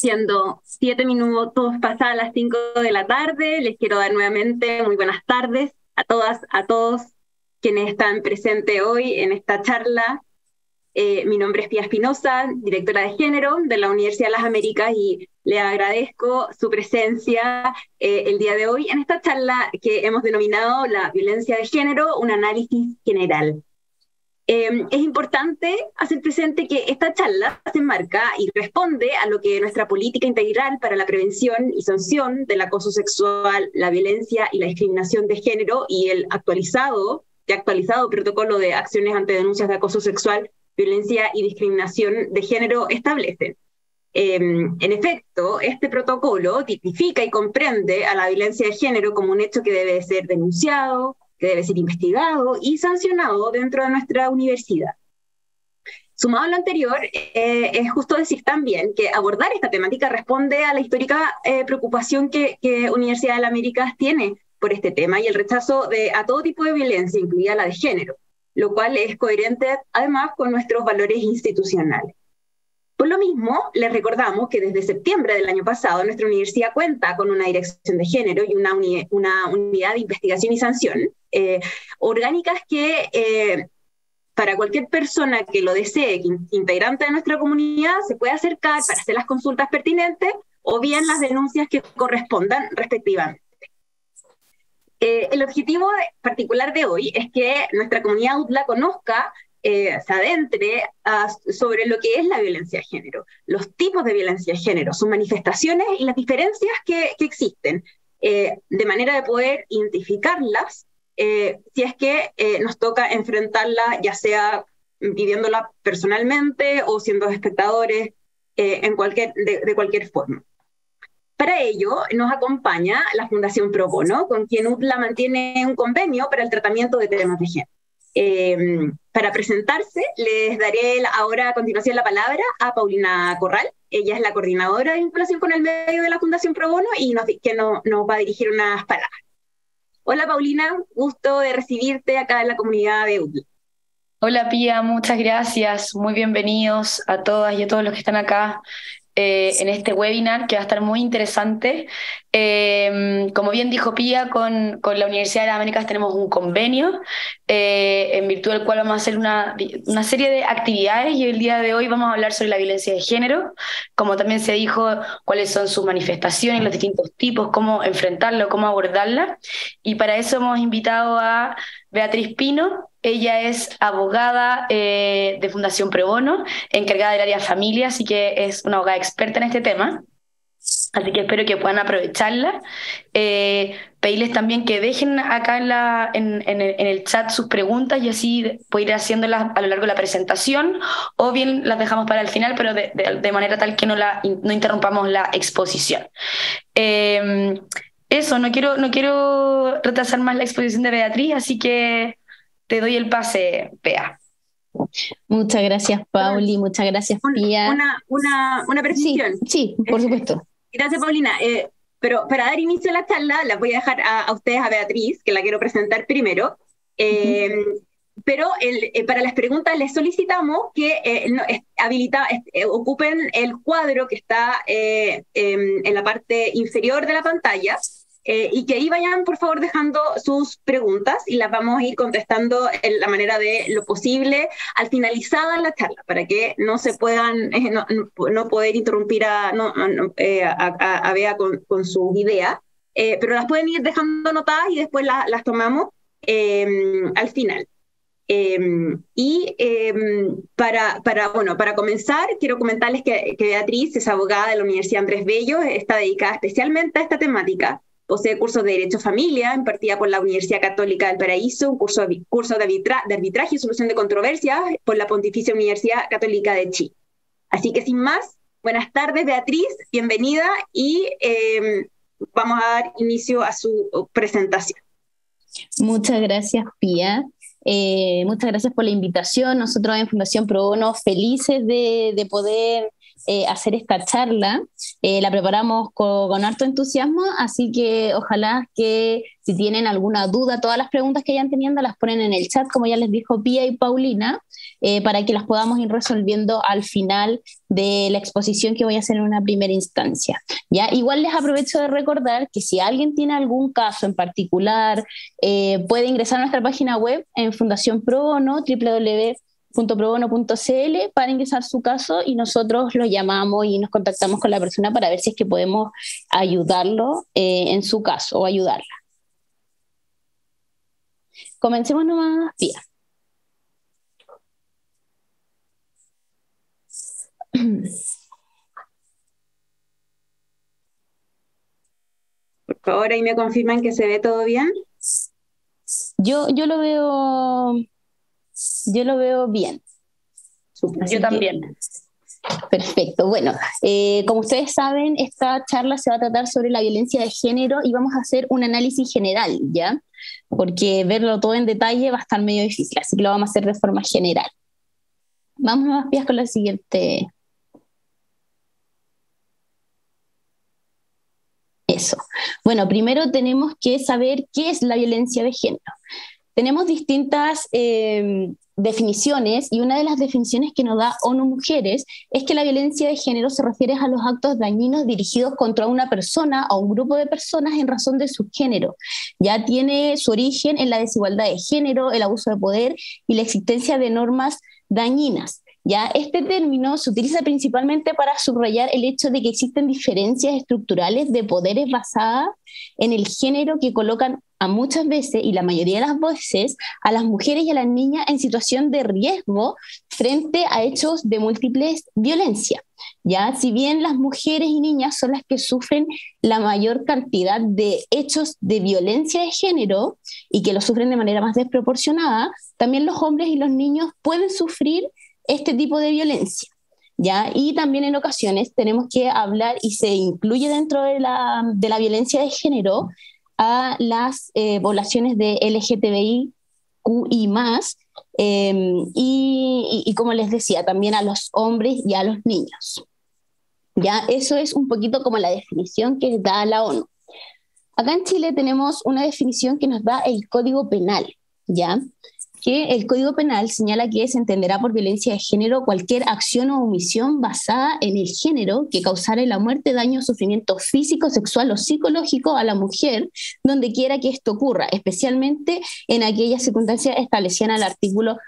Siendo 7 minutos pasadas las 5 de la tarde, les quiero dar nuevamente muy buenas tardes a todas, a todos quienes están presentes hoy en esta charla. Mi nombre es Pía Espinosa, directora de género de la Universidad de las Américas, y le agradezco su presencia el día de hoy en esta charla que hemos denominado La violencia de género, un análisis general. Es importante hacer presente que esta charla se enmarca y responde a lo que nuestra política integral para la prevención y sanción del acoso sexual, la violencia y la discriminación de género y el actualizado protocolo de acciones ante denuncias de acoso sexual, violencia y discriminación de género establecen. En efecto, este protocolo tipifica y comprende a la violencia de género como un hecho que debe ser denunciado, que debe ser investigado y sancionado dentro de nuestra universidad. Sumado a lo anterior, es justo decir también que abordar esta temática responde a la histórica preocupación que Universidad de las Américas tiene por este tema y el rechazo a todo tipo de violencia, incluida la de género, lo cual es coherente además con nuestros valores institucionales. Por lo mismo, les recordamos que desde septiembre del año pasado nuestra universidad cuenta con una dirección de género y una unidad de investigación y sanción orgánicas que para cualquier persona que lo desee, integrante de nuestra comunidad, se puede acercar para hacer las consultas pertinentes o bien las denuncias que correspondan respectivamente. El objetivo particular de hoy es que nuestra comunidad UTLA conozca, se adentre sobre lo que es la violencia de género, los tipos de violencia de género, sus manifestaciones y las diferencias que existen, de manera de poder identificarlas si es que nos toca enfrentarla, ya sea viviéndola personalmente o siendo espectadores de cualquier forma. Para ello nos acompaña la Fundación Pro Bono, con quien UTLA mantiene un convenio para el tratamiento de temas de género. Para presentarse, les daré ahora a continuación la palabra a Paulina Corral. Ella es la coordinadora de vinculación con el medio de la Fundación Pro Bono y nos va a dirigir unas palabras. Hola Paulina, gusto de recibirte acá en la comunidad de UTLA. Hola Pía, muchas gracias. Muy bienvenidos a todas y a todos los que están acá en este webinar que va a estar muy interesante. Como bien dijo Pía, con la Universidad de las Américas tenemos un convenio en virtud del cual vamos a hacer una serie de actividades y el día de hoy vamos a hablar sobre la violencia de género, como también se dijo, cuáles son sus manifestaciones, los distintos tipos, cómo enfrentarlo, cómo abordarla, y para eso hemos invitado a Beatriz Pino. Ella es abogada de Fundación Pro Bono, encargada del área familia, así que es una abogada experta en este tema. Así que espero que puedan aprovecharla. Pedirles también que dejen acá en el chat sus preguntas y así puedo ir haciéndolas a lo largo de la presentación, o bien las dejamos para el final, pero de manera tal que no interrumpamos la exposición. Eso, no quiero retrasar más la exposición de Beatriz, así que te doy el pase, Bea. Muchas gracias, Pauli, muchas gracias, Pía. Una precisión. Sí, por supuesto. Gracias, Paulina. Pero para dar inicio a la charla, la voy a dejar a ustedes, a Beatriz, que la quiero presentar primero. Pero para las preguntas les solicitamos que ocupen el cuadro que está en la parte inferior de la pantalla, y que ahí vayan, por favor, dejando sus preguntas y las vamos a ir contestando en la manera de lo posible al finalizar la charla, para que no se puedan, no poder interrumpir a Bea con sus ideas, pero las pueden ir dejando anotadas y después las tomamos al final. Para comenzar, quiero comentarles que Beatriz es abogada de la Universidad Andrés Bello, está dedicada especialmente a esta temática. Posee cursos de Derecho Familia, impartida por la Universidad Católica del Paraíso, un curso de arbitraje y solución de controversias por la Pontificia Universidad Católica de Chile. Así que sin más, buenas tardes Beatriz, bienvenida, y vamos a dar inicio a su presentación. Muchas gracias, Pía. Muchas gracias por la invitación. Nosotros en Fundación Pro Bono felices de poder hacer esta charla. La preparamos con harto entusiasmo, así que ojalá que si tienen alguna duda, todas las preguntas que vayan teniendo las ponen en el chat, como ya les dijo Pía y Paulina, para que las podamos ir resolviendo al final de la exposición que voy a hacer en una primera instancia. ¿Ya? Igual les aprovecho de recordar que si alguien tiene algún caso en particular, puede ingresar a nuestra página web en Fundación Pro Bono, www.probono.cl, para ingresar su caso y nosotros lo llamamos y nos contactamos con la persona para ver si es que podemos ayudarlo en su caso o ayudarla. Comencemos nomás, Pía. Por favor, ahí me confirman que se ve todo bien. Yo lo veo bien. Yo también. Perfecto. Bueno, como ustedes saben, esta charla se va a tratar sobre la violencia de género y vamos a hacer un análisis general, ¿ya? Porque verlo todo en detalle va a estar medio difícil, así que lo vamos a hacer de forma general. Vamos más bien con la siguiente. Eso. Bueno, primero tenemos que saber qué es la violencia de género. Tenemos distintas definiciones y una de las definiciones que nos da ONU Mujeres es que la violencia de género se refiere a los actos dañinos dirigidos contra una persona o un grupo de personas en razón de su género. Ya tiene su origen en la desigualdad de género, el abuso de poder y la existencia de normas dañinas. Ya este término se utiliza principalmente para subrayar el hecho de que existen diferencias estructurales de poderes basadas en el género que colocan a muchas veces, y la mayoría de las veces, a las mujeres y a las niñas en situación de riesgo frente a hechos de múltiples violencia. Ya, si bien las mujeres y niñas son las que sufren la mayor cantidad de hechos de violencia de género y que lo sufren de manera más desproporcionada, también los hombres y los niños pueden sufrir este tipo de violencia, ¿ya? Y también en ocasiones tenemos que hablar, y se incluye dentro de la violencia de género, a las poblaciones de LGTBIQI+, y como les decía, también a los hombres y a los niños. ¿Ya? Eso es un poquito como la definición que da la ONU. Acá en Chile tenemos una definición que nos da el Código Penal, ¿ya? Que el Código Penal señala que se entenderá por violencia de género cualquier acción o omisión basada en el género que causare la muerte, daño o sufrimiento físico, sexual o psicológico a la mujer, donde quiera que esto ocurra, especialmente en aquellas circunstancias establecidas en el artículo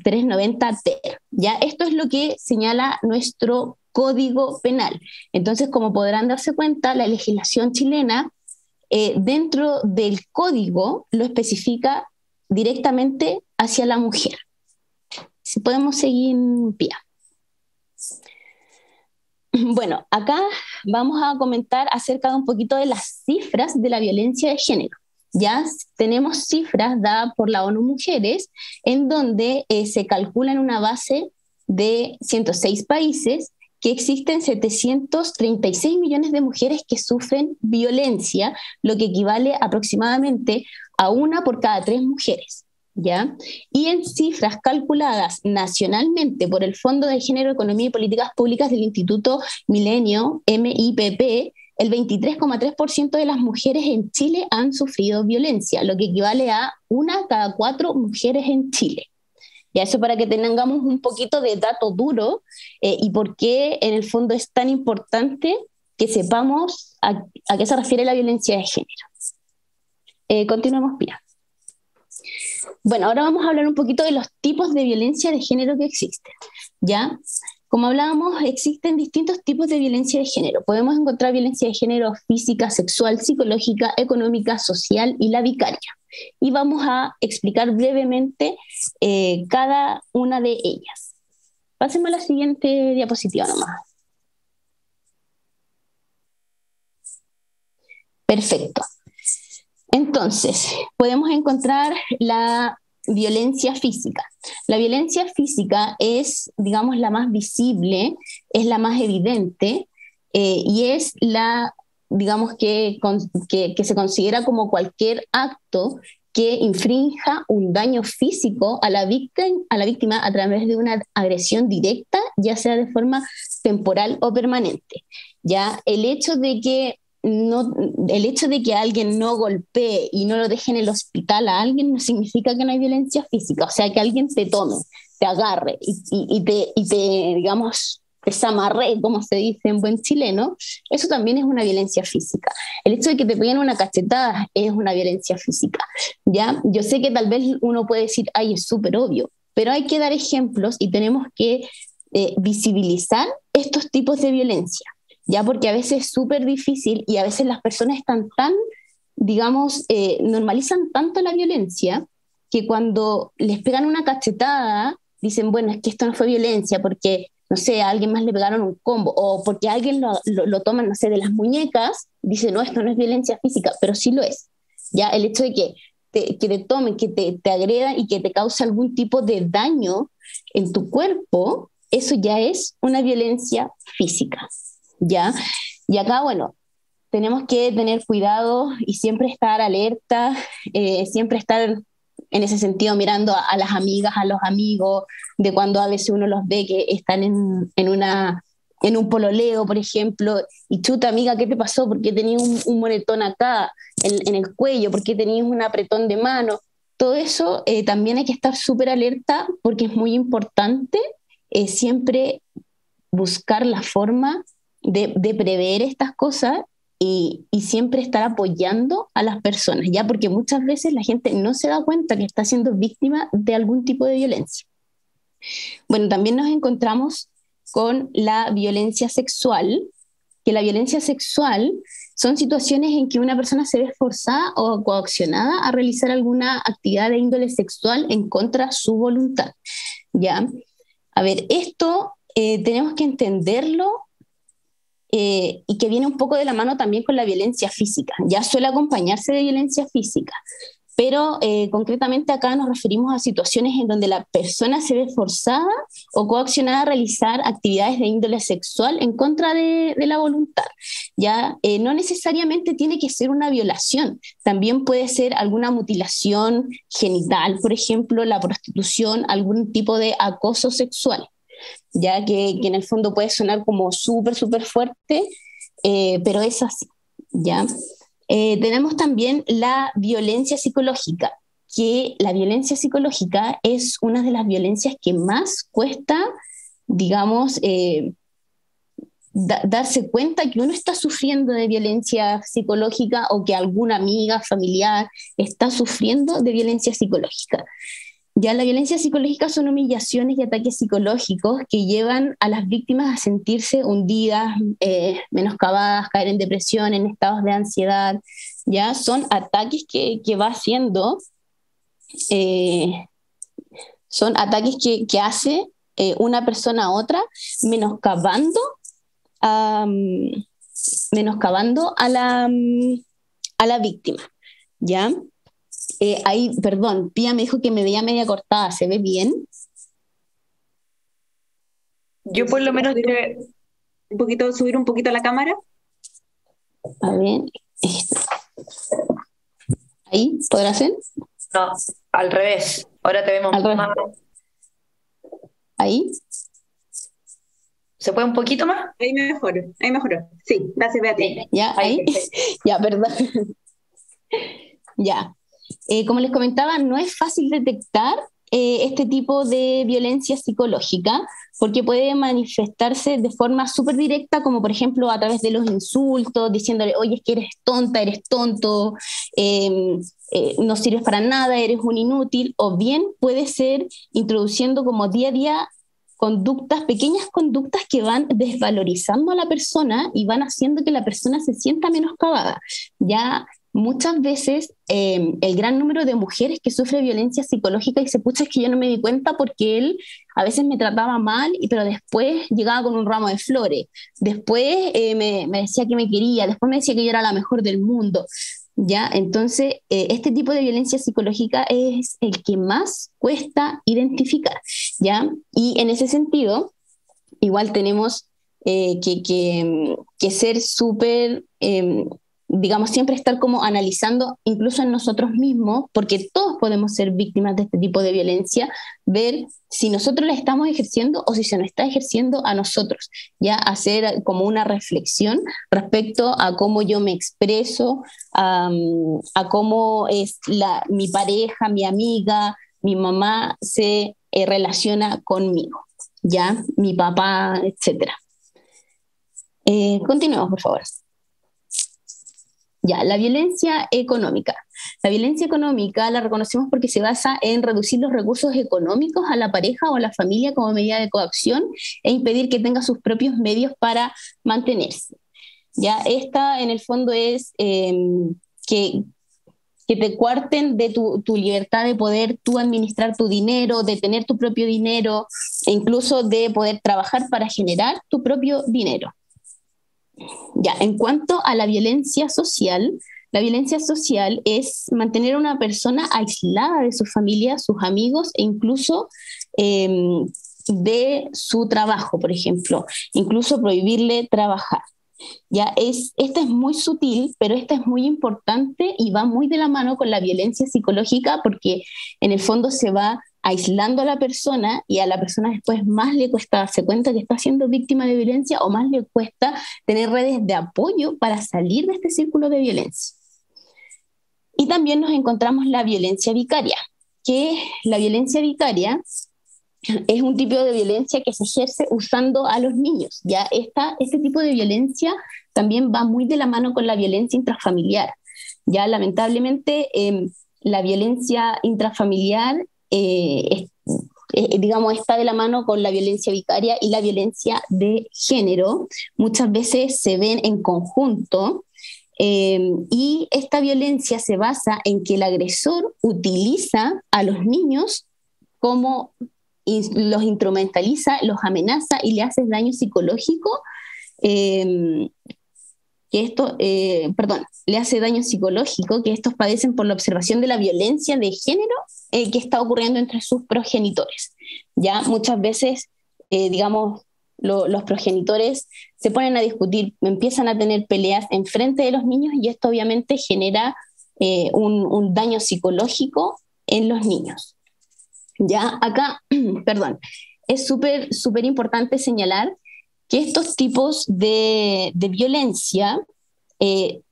390 ter. ¿Ya? Esto es lo que señala nuestro Código Penal. Entonces, como podrán darse cuenta, la legislación chilena dentro del código lo especifica directamente hacia la mujer. Si podemos seguir, Pía. Bueno, acá vamos a comentar acerca de un poquito de las cifras de la violencia de género. Ya tenemos cifras dadas por la ONU Mujeres, en donde se calcula en una base de 106 países que existen 736 millones de mujeres que sufren violencia, lo que equivale aproximadamente a 1 por cada 3 mujeres, ¿ya? Y en cifras calculadas nacionalmente por el Fondo de Género, Economía y Políticas Públicas del Instituto Milenio, MIPP, el 23,3% de las mujeres en Chile han sufrido violencia, lo que equivale a 1 cada 4 mujeres en Chile. Ya, eso para que tengamos un poquito de dato duro y por qué en el fondo es tan importante que sepamos a qué se refiere la violencia de género. Continuemos, Pía. Bueno, ahora vamos a hablar un poquito de los tipos de violencia de género que existen. ¿Ya? Como hablábamos, existen distintos tipos de violencia de género. Podemos encontrar violencia de género física, sexual, psicológica, económica, social y la vicaria. Y vamos a explicar brevemente cada una de ellas. Pasemos a la siguiente diapositiva nomás. Perfecto. Entonces, podemos encontrar la violencia física. La violencia física es, digamos, la más visible, es la más evidente y es la, digamos, que se considera como cualquier acto que infrinja un daño físico a la víctima a través de una agresión directa, ya sea de forma temporal o permanente. Ya el hecho de que alguien no golpee y no lo deje en el hospital a alguien no significa que no hay violencia física. O sea, que alguien te tome, te agarre y te, digamos, te zamarre, como se dice en buen chileno, eso también es una violencia física. El hecho de que te peguen una cachetada es una violencia física, ¿ya? Yo sé que tal vez uno puede decir, ay, es súper obvio, pero hay que dar ejemplos y tenemos que visibilizar estos tipos de violencia, ¿ya? Porque a veces es súper difícil y a veces las personas están tan, digamos, normalizan tanto la violencia que cuando les pegan una cachetada dicen, bueno, es que esto no fue violencia porque no sé, a alguien más le pegaron un combo, o porque a alguien lo toman, no sé, de las muñecas, dice, no, esto no es violencia física, pero sí lo es. Ya el hecho de que te tomen, que te agredan y que te cause algún tipo de daño en tu cuerpo, eso ya es una violencia física, ¿ya? Y acá, bueno, tenemos que tener cuidado y siempre estar alerta, siempre estar en ese sentido mirando a las amigas, a los amigos, de cuando a veces uno los ve que están en un pololeo, por ejemplo, y chuta, amiga, ¿qué te pasó? ¿Por qué tenías un moretón acá en el cuello? ¿Por qué tenías un apretón de mano? Todo eso también hay que estar súper alerta porque es muy importante siempre buscar la forma de prever estas cosas y siempre estar apoyando a las personas, ya porque muchas veces la gente no se da cuenta que está siendo víctima de algún tipo de violencia. Bueno, también nos encontramos con la violencia sexual, que la violencia sexual son situaciones en que una persona se ve forzada o coaccionada a realizar alguna actividad de índole sexual en contra de su voluntad, ¿ya? A ver, esto tenemos que entenderlo y que viene un poco de la mano también con la violencia física. Ya suele acompañarse de violencia física, pero concretamente acá nos referimos a situaciones en donde la persona se ve forzada o coaccionada a realizar actividades de índole sexual en contra de la voluntad. Ya no necesariamente tiene que ser una violación, también puede ser alguna mutilación genital, por ejemplo, la prostitución, algún tipo de acoso sexual, ya que en el fondo puede sonar como súper, súper fuerte, pero es así, ¿ya? Tenemos también la violencia psicológica, que la violencia psicológica es una de las violencias que más cuesta, digamos, darse cuenta que uno está sufriendo de violencia psicológica o que alguna amiga, familiar está sufriendo de violencia psicológica. Ya la violencia psicológica son humillaciones y ataques psicológicos que llevan a las víctimas a sentirse hundidas, menoscabadas, caer en depresión, en estados de ansiedad. Ya son ataques que va haciendo, eh, son ataques que hace una persona a otra, menoscabando, menoscabando a la víctima. ¿Ya? Ahí, perdón, Pía me dijo que me veía media cortada, ¿se ve bien? Yo por lo menos Subir un poquito la cámara. A ver, ahí, ¿podrá ser? no, al revés. Ahora te vemos Al revés. más. Ahí, ¿Se puede un poquito más? Ahí mejoró. Sí, gracias, Beatriz. ya, ahí, ya, perdón. Ya. Como les comentaba, no es fácil detectar este tipo de violencia psicológica porque puede manifestarse de forma súper directa, como por ejemplo a través de los insultos, diciéndole, oye, es que eres tonta, eres tonto, no sirves para nada, eres un inútil, o bien puede ser introduciendo como día a día conductas, pequeñas conductas que van desvalorizando a la persona y van haciendo que la persona se sienta menoscabada. Ya muchas veces el gran número de mujeres que sufre violencia psicológica y se pucha es que yo no me di cuenta porque él a veces me trataba mal, pero después llegaba con un ramo de flores, después me decía que me quería, después me decía que yo era la mejor del mundo. ¿Ya? Entonces, este tipo de violencia psicológica es el que más cuesta identificar, ¿ya? Y en ese sentido, igual tenemos que ser súper digamos, siempre estar como analizando, incluso en nosotros mismos, porque todos podemos ser víctimas de este tipo de violencia, ver si nosotros la estamos ejerciendo o si se nos está ejerciendo a nosotros, ya hacer como una reflexión respecto a cómo yo me expreso, a cómo es mi pareja, mi amiga, mi mamá se relaciona conmigo, ya, mi papá, etcétera. Continuemos, por favor. Ya, la violencia económica. La violencia económica la reconocemos porque se basa en reducir los recursos económicos a la pareja o a la familia como medida de coacción e impedir que tenga sus propios medios para mantenerse. Ya, esta en el fondo es que te cuarten de tu libertad de poder tú administrar tu dinero, de tener tu propio dinero e incluso de poder trabajar para generar tu propio dinero. Ya, en cuanto a la violencia social es mantener a una persona aislada de su familia, sus amigos e incluso de su trabajo, por ejemplo, incluso prohibirle trabajar. Ya esta es muy sutil, pero esta es muy importante y va muy de la mano con la violencia psicológica porque en el fondo se va aislando a la persona y a la persona después más le cuesta darse cuenta que está siendo víctima de violencia o más le cuesta tener redes de apoyo para salir de este círculo de violencia. Y también nos encontramos la violencia vicaria, que la violencia vicaria es un tipo de violencia que se ejerce usando a los niños. Ya este tipo de violencia también va muy de la mano con la violencia intrafamiliar. Ya lamentablemente la violencia intrafamiliar digamos, está de la mano con la violencia vicaria y la violencia de género. Muchas veces se ven en conjunto y esta violencia se basa en que el agresor utiliza a los niños como los instrumentaliza, los amenaza y le hace daño psicológico, le hace daño psicológico que estos padecen por la observación de la violencia de género que está ocurriendo entre sus progenitores. Ya muchas veces, digamos, los progenitores se ponen a discutir, empiezan a tener peleas en frente de los niños y esto obviamente genera un daño psicológico en los niños. Ya acá, perdón, es súper importante señalar que estos tipos de violencia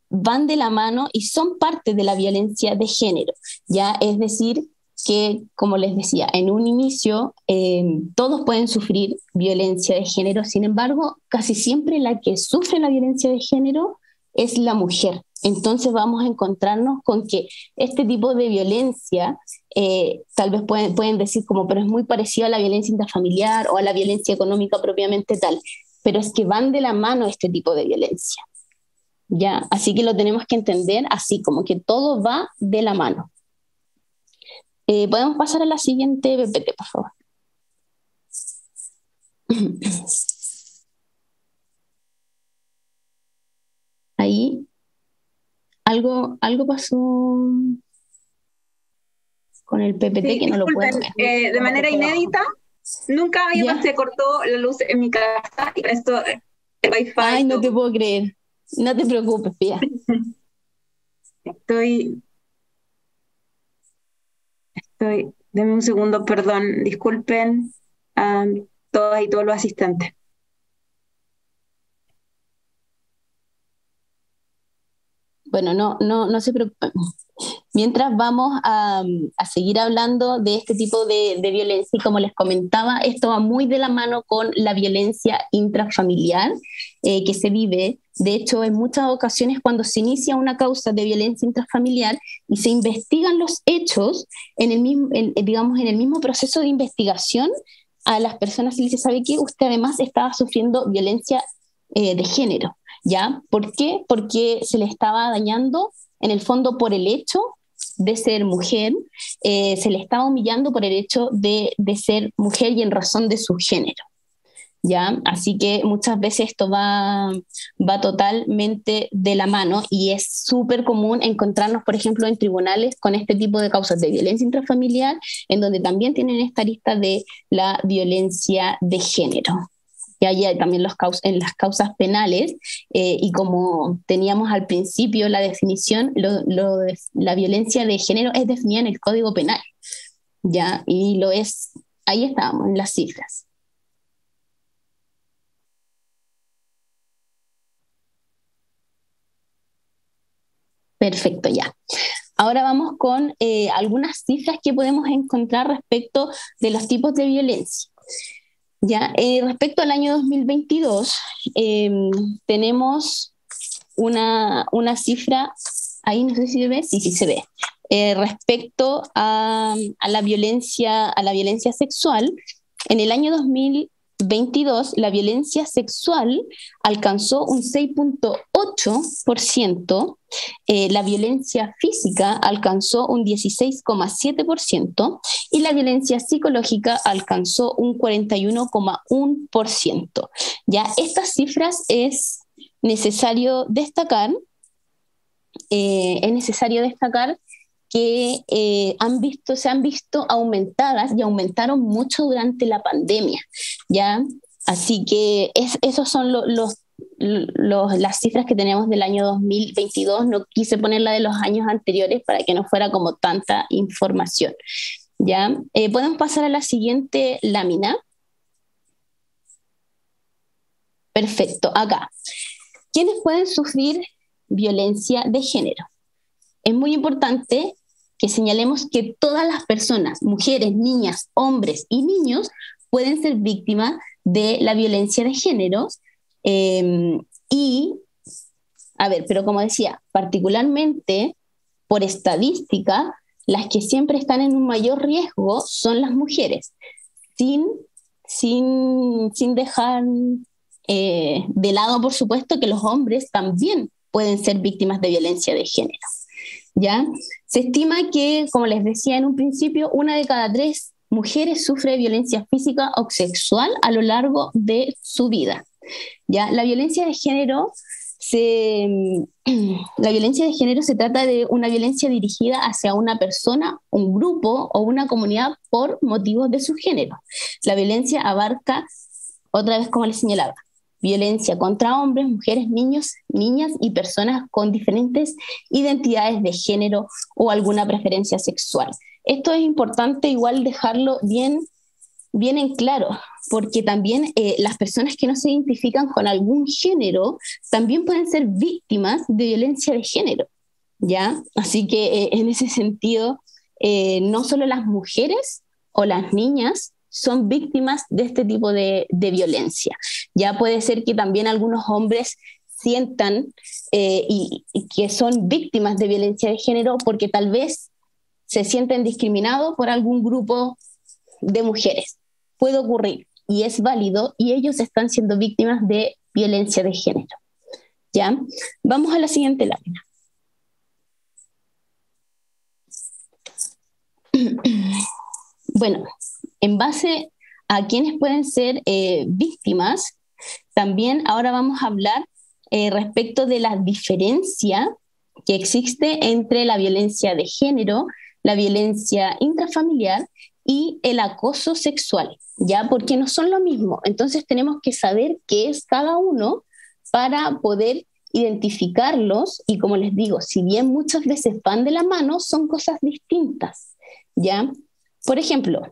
van de la mano y son parte de la violencia de género. Ya es decir, que, como les decía, en un inicio todos pueden sufrir violencia de género, sin embargo, casi siempre la que sufre la violencia de género es la mujer. Entonces vamos a encontrarnos con que este tipo de violencia, tal vez pueden decir como, pero es muy parecido a la violencia intrafamiliar o a la violencia económica propiamente tal, pero es que van de la mano este tipo de violencia. ¿Ya? Así que lo tenemos que entender así, como que todo va de la mano. Podemos pasar a la siguiente PPT, por favor. Ahí algo pasó con el PPT sí, que no lo puedo ver. De manera inédita, nunca se cortó la luz en mi casa y esto el wifi. Ay, no te puedo creer. No te preocupes, Pía. Deme un segundo, perdón, disculpen a todas y todos los asistentes. Bueno, no se preocupen. Mientras vamos a seguir hablando de este tipo de violencia, y como les comentaba, esto va muy de la mano con la violencia intrafamiliar que se vive. De hecho, en muchas ocasiones cuando se inicia una causa de violencia intrafamiliar y se investigan los hechos, en el mismo proceso de investigación, a las personas se les dice, ¿sabe qué? Usted además estaba sufriendo violencia de género. ¿Ya? ¿Por qué? Porque se le estaba dañando, en el fondo, por el hecho de ser mujer, se le estaba humillando por el hecho de ser mujer y en razón de su género. ¿Ya? Así que muchas veces esto va totalmente de la mano y es súper común encontrarnos, por ejemplo, en tribunales con este tipo de causas de violencia intrafamiliar, en donde también tienen esta lista de la violencia de género. que haya también en las causas penales, y como teníamos al principio la definición, la violencia de género es definida en el Código Penal, ¿ya? Y lo es, ahí estábamos, en las cifras. Perfecto, ya. Ahora vamos con algunas cifras que podemos encontrar respecto de los tipos de violencia. Ya, respecto al año 2022, tenemos una cifra, ahí no sé si se ve, sí se ve, respecto a la violencia sexual. En el año 2022, la violencia sexual alcanzó un 6,8%, la violencia física alcanzó un 16,7% y la violencia psicológica alcanzó un 41,1%. Ya estas cifras es necesario destacar que se han visto aumentadas y aumentaron mucho durante la pandemia, ¿ya? Así que esos son las cifras que tenemos del año 2022. No quise poner la de los años anteriores para que no fuera como tanta información, ¿ya? Podemos pasar a la siguiente lámina. Perfecto, acá. ¿Quiénes pueden sufrir violencia de género? Es muy importante que señalemos que todas las personas, mujeres, niñas, hombres y niños, pueden ser víctimas de la violencia de género. Pero como decía, particularmente por estadística, las que siempre están en un mayor riesgo son las mujeres, sin dejar de lado, por supuesto, que los hombres también pueden ser víctimas de violencia de género. ¿Ya? Se estima que, como les decía en un principio, 1 de cada 3 mujeres sufre violencia física o sexual a lo largo de su vida. ¿Ya? La violencia de género se trata de una violencia dirigida hacia una persona, un grupo o una comunidad por motivos de su género. La violencia abarca, otra vez como les señalaba, violencia contra hombres, mujeres, niños, niñas y personas con diferentes identidades de género o alguna preferencia sexual. Esto es importante igual dejarlo bien en claro, porque también las personas que no se identifican con algún género también pueden ser víctimas de violencia de género, ¿ya? Así que en ese sentido, no solo las mujeres o las niñas son víctimas de este tipo de violencia. Ya puede ser que también algunos hombres sientan y que son víctimas de violencia de género porque tal vez se sienten discriminados por algún grupo de mujeres. Puede ocurrir y es válido, y ellos están siendo víctimas de violencia de género. ¿Ya? Vamos a la siguiente lámina. Bueno, en base a quienes pueden ser víctimas, también ahora vamos a hablar respecto de la diferencia que existe entre la violencia de género, la violencia intrafamiliar y el acoso sexual, ¿ya? Porque no son lo mismo. Entonces tenemos que saber qué es cada uno para poder identificarlos, y como les digo, si bien muchas veces van de la mano, son cosas distintas, ¿ya? Por ejemplo,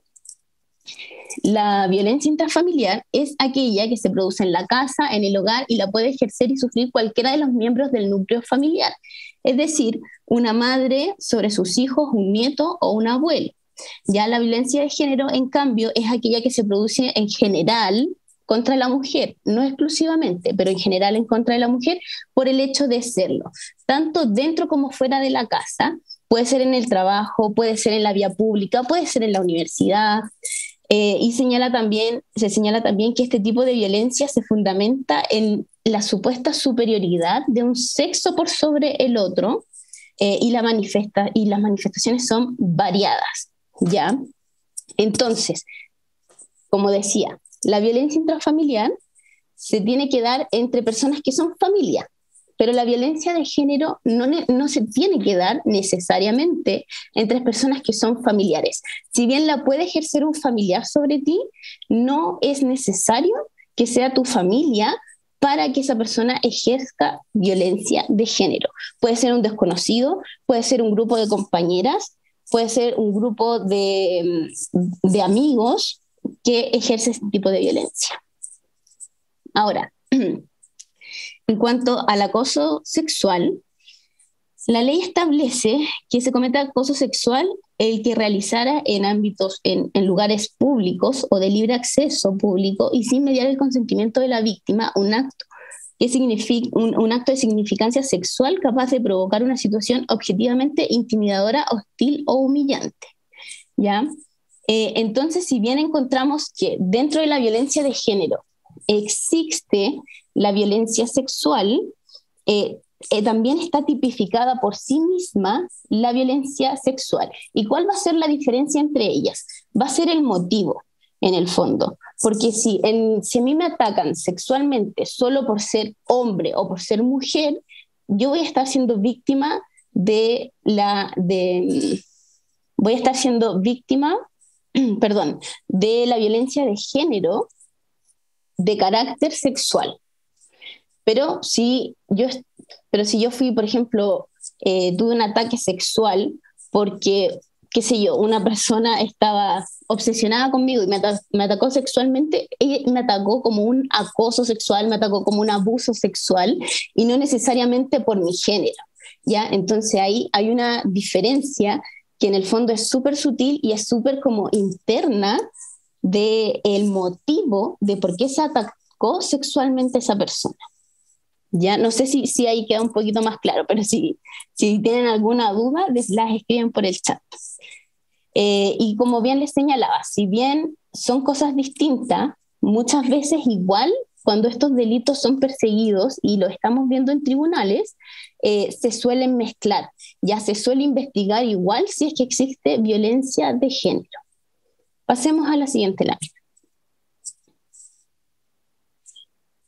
la violencia intrafamiliar es aquella que se produce en la casa, en el hogar, y la puede ejercer y sufrir cualquiera de los miembros del núcleo familiar. Es decir, una madre sobre sus hijos, un nieto o un abuelo. Ya la violencia de género, en cambio, es aquella que se produce en general contra la mujer, no exclusivamente, pero en general en contra de la mujer por el hecho de serlo, tanto dentro como fuera de la casa. Puede ser en el trabajo, puede ser en la vía pública, puede ser en la universidad. Y se señala también que este tipo de violencia se fundamenta en la supuesta superioridad de un sexo por sobre el otro, y las manifestaciones son variadas, ¿ya? Entonces, como decía, la violencia intrafamiliar se tiene que dar entre personas que son familia, pero la violencia de género no se tiene que dar necesariamente entre personas que son familiares. Si bien la puede ejercer un familiar sobre ti, no es necesario que sea tu familia para que esa persona ejerza violencia de género. Puede ser un desconocido, puede ser un grupo de compañeras, puede ser un grupo de amigos que ejerce este tipo de violencia. Ahora, en cuanto al acoso sexual, la ley establece que se cometa acoso sexual el que realizara en ámbitos, en lugares públicos o de libre acceso público y sin mediar el consentimiento de la víctima, un acto un acto de significancia sexual capaz de provocar una situación objetivamente intimidadora, hostil o humillante. ¿Ya? Entonces, si bien encontramos que dentro de la violencia de género existe la violencia sexual, también está tipificada por sí misma la violencia sexual. ¿Y cuál va a ser la diferencia entre ellas? Va a ser el motivo, en el fondo. Porque si a mí me atacan sexualmente solo por ser hombre o por ser mujer, yo voy a estar siendo víctima perdón, de la violencia de género de carácter sexual. Pero si yo fui, por ejemplo, tuve un ataque sexual porque, qué sé yo, una persona estaba obsesionada conmigo y me atacó sexualmente, ella me atacó como un acoso sexual, me atacó como un abuso sexual y no necesariamente por mi género, ¿ya? Entonces ahí hay una diferencia que en el fondo es súper sutil y es súper como interna del motivo de por qué se atacó sexualmente a esa persona. Ya no sé si ahí queda un poquito más claro, pero si tienen alguna duda, las escriben por el chat. Y como bien les señalaba, si bien son cosas distintas, muchas veces igual cuando estos delitos son perseguidos y lo estamos viendo en tribunales, se suelen mezclar, ya se suele investigar igual si es que existe violencia de género. Pasemos a la siguiente lámina.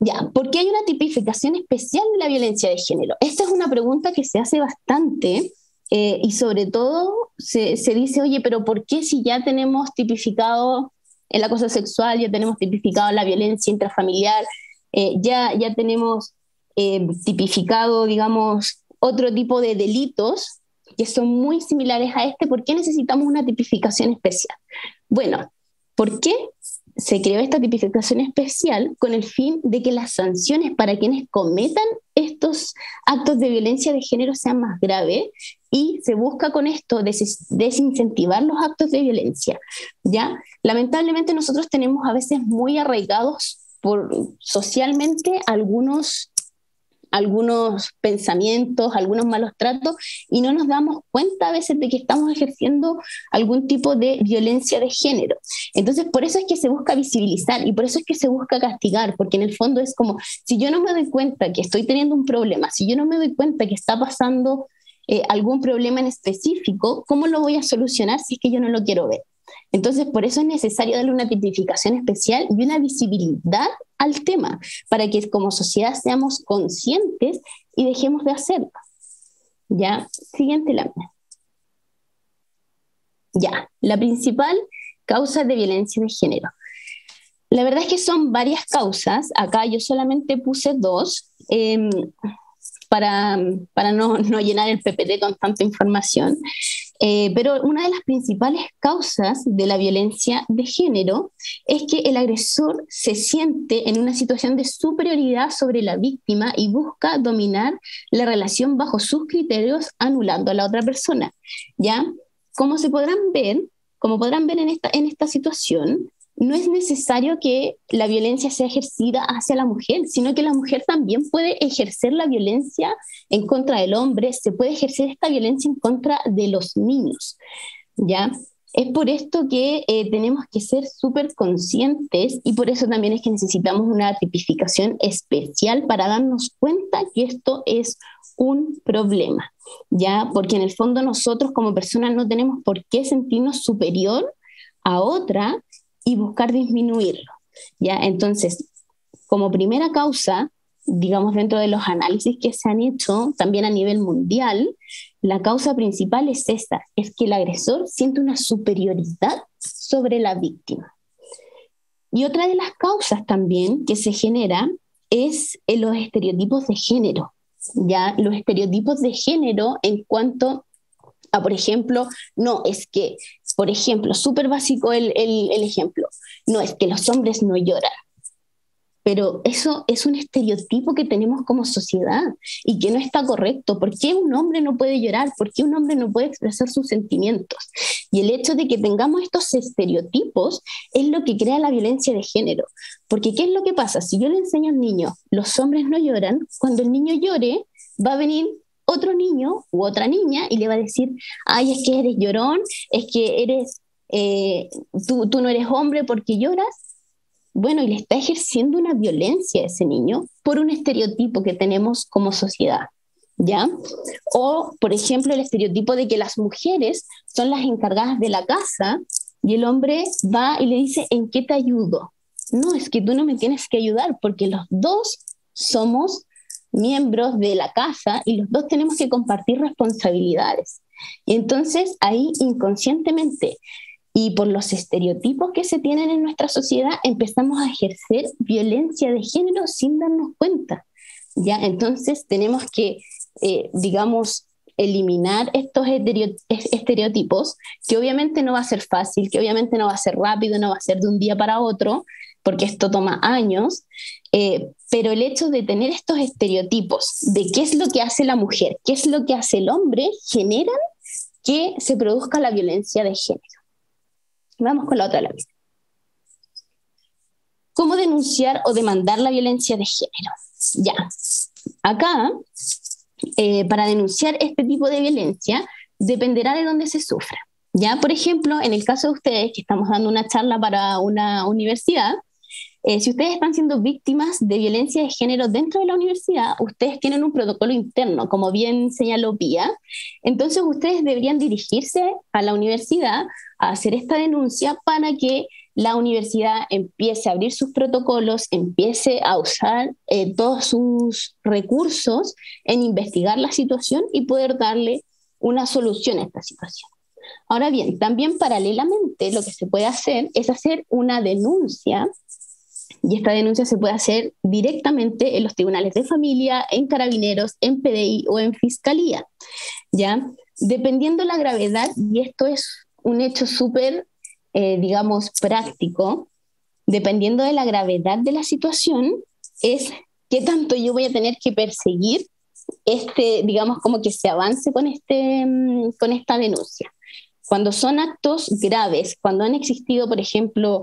Ya, ¿por qué hay una tipificación especial de la violencia de género? Esta es una pregunta que se hace bastante y sobre todo se dice, oye, pero ¿por qué si ya tenemos tipificado el acoso sexual, ya tenemos tipificado la violencia intrafamiliar, ya tenemos tipificado, digamos, otro tipo de delitos que son muy similares a este, ¿por qué necesitamos una tipificación especial? Bueno, ¿por qué se creó esta tipificación especial? Con el fin de que las sanciones para quienes cometan estos actos de violencia de género sean más graves y se busca con esto desincentivar los actos de violencia, ¿ya? Lamentablemente nosotros tenemos a veces muy arraigados socialmente algunos pensamientos, algunos malos tratos, y no nos damos cuenta a veces de que estamos ejerciendo algún tipo de violencia de género. Entonces, por eso es que se busca visibilizar y por eso es que se busca castigar, porque en el fondo es como, si yo no me doy cuenta que estoy teniendo un problema, si yo no me doy cuenta que está pasando algún problema en específico, ¿cómo lo voy a solucionar si es que yo no lo quiero ver? Entonces, por eso es necesario darle una tipificación especial y una visibilidad al tema, para que como sociedad seamos conscientes y dejemos de hacerlo. ¿Ya? Siguiente lámina. Ya, la principal causa de violencia de género. La verdad es que son varias causas, acá yo solamente puse dos, para no llenar el PPT con tanta información. Pero una de las principales causas de la violencia de género es que el agresor se siente en una situación de superioridad sobre la víctima y busca dominar la relación bajo sus criterios, anulando a la otra persona. ¿Ya? Como podrán ver en esta situación, no es necesario que la violencia sea ejercida hacia la mujer, sino que la mujer también puede ejercer la violencia en contra del hombre, se puede ejercer esta violencia en contra de los niños, ¿ya? Es por esto que tenemos que ser súper conscientes y por eso también es que necesitamos una tipificación especial para darnos cuenta que esto es un problema, ¿ya? Porque en el fondo nosotros como personas no tenemos por qué sentirnos superior a otra y buscar disminuirlo, ¿ya? Entonces, como primera causa, digamos dentro de los análisis que se han hecho también a nivel mundial, la causa principal es esta, es que el agresor siente una superioridad sobre la víctima. Y otra de las causas también que se genera es los estereotipos de género, ¿ya? Los estereotipos de género en cuanto a, por ejemplo, no, es que, por ejemplo, súper básico el ejemplo, no, es que los hombres no lloran. Pero eso es un estereotipo que tenemos como sociedad y que no está correcto. ¿Por qué un hombre no puede llorar? ¿Por qué un hombre no puede expresar sus sentimientos? Y el hecho de que tengamos estos estereotipos es lo que crea la violencia de género. Porque ¿qué es lo que pasa? Si yo le enseño al niño, los hombres no lloran, cuando el niño llore, va a venir otro niño u otra niña y le va a decir, ay, es que eres llorón, es que eres, tú no eres hombre porque lloras. Bueno, y le está ejerciendo una violencia a ese niño por un estereotipo que tenemos como sociedad, ¿ya? O, por ejemplo, el estereotipo de que las mujeres son las encargadas de la casa y el hombre va y le dice, ¿en qué te ayudo? No, es que tú no me tienes que ayudar porque los dos somos miembros de la casa y los dos tenemos que compartir responsabilidades. Y entonces ahí inconscientemente y por los estereotipos que se tienen en nuestra sociedad, empezamos a ejercer violencia de género sin darnos cuenta, ¿ya? Entonces tenemos que, digamos, eliminar estos estereotipos, que obviamente no va a ser fácil, que obviamente no va a ser rápido, no va a ser de un día para otro, porque esto toma años, pero el hecho de tener estos estereotipos de qué es lo que hace la mujer, qué es lo que hace el hombre, generan que se produzca la violencia de género. Vamos con la otra lápiz. ¿Cómo denunciar o demandar la violencia de género? Ya, acá, para denunciar este tipo de violencia, dependerá de dónde se sufra. Ya, por ejemplo, en el caso de ustedes, que estamos dando una charla para una universidad, si ustedes están siendo víctimas de violencia de género dentro de la universidad, ustedes tienen un protocolo interno, como bien señaló Pía. Entonces ustedes deberían dirigirse a la universidad a hacer esta denuncia para que la universidad empiece a abrir sus protocolos, empiece a usar todos sus recursos en investigar la situación y poder darle una solución a esta situación. Ahora bien, también paralelamente lo que se puede hacer es hacer una denuncia. Y esta denuncia se puede hacer directamente en los tribunales de familia, en carabineros, en PDI o en fiscalía, ¿ya? Dependiendo la gravedad, y esto es un hecho súper, digamos, práctico, dependiendo de la gravedad de la situación, es qué tanto yo voy a tener que perseguir digamos, como que se avance con esta denuncia. Cuando son actos graves, cuando han existido, por ejemplo,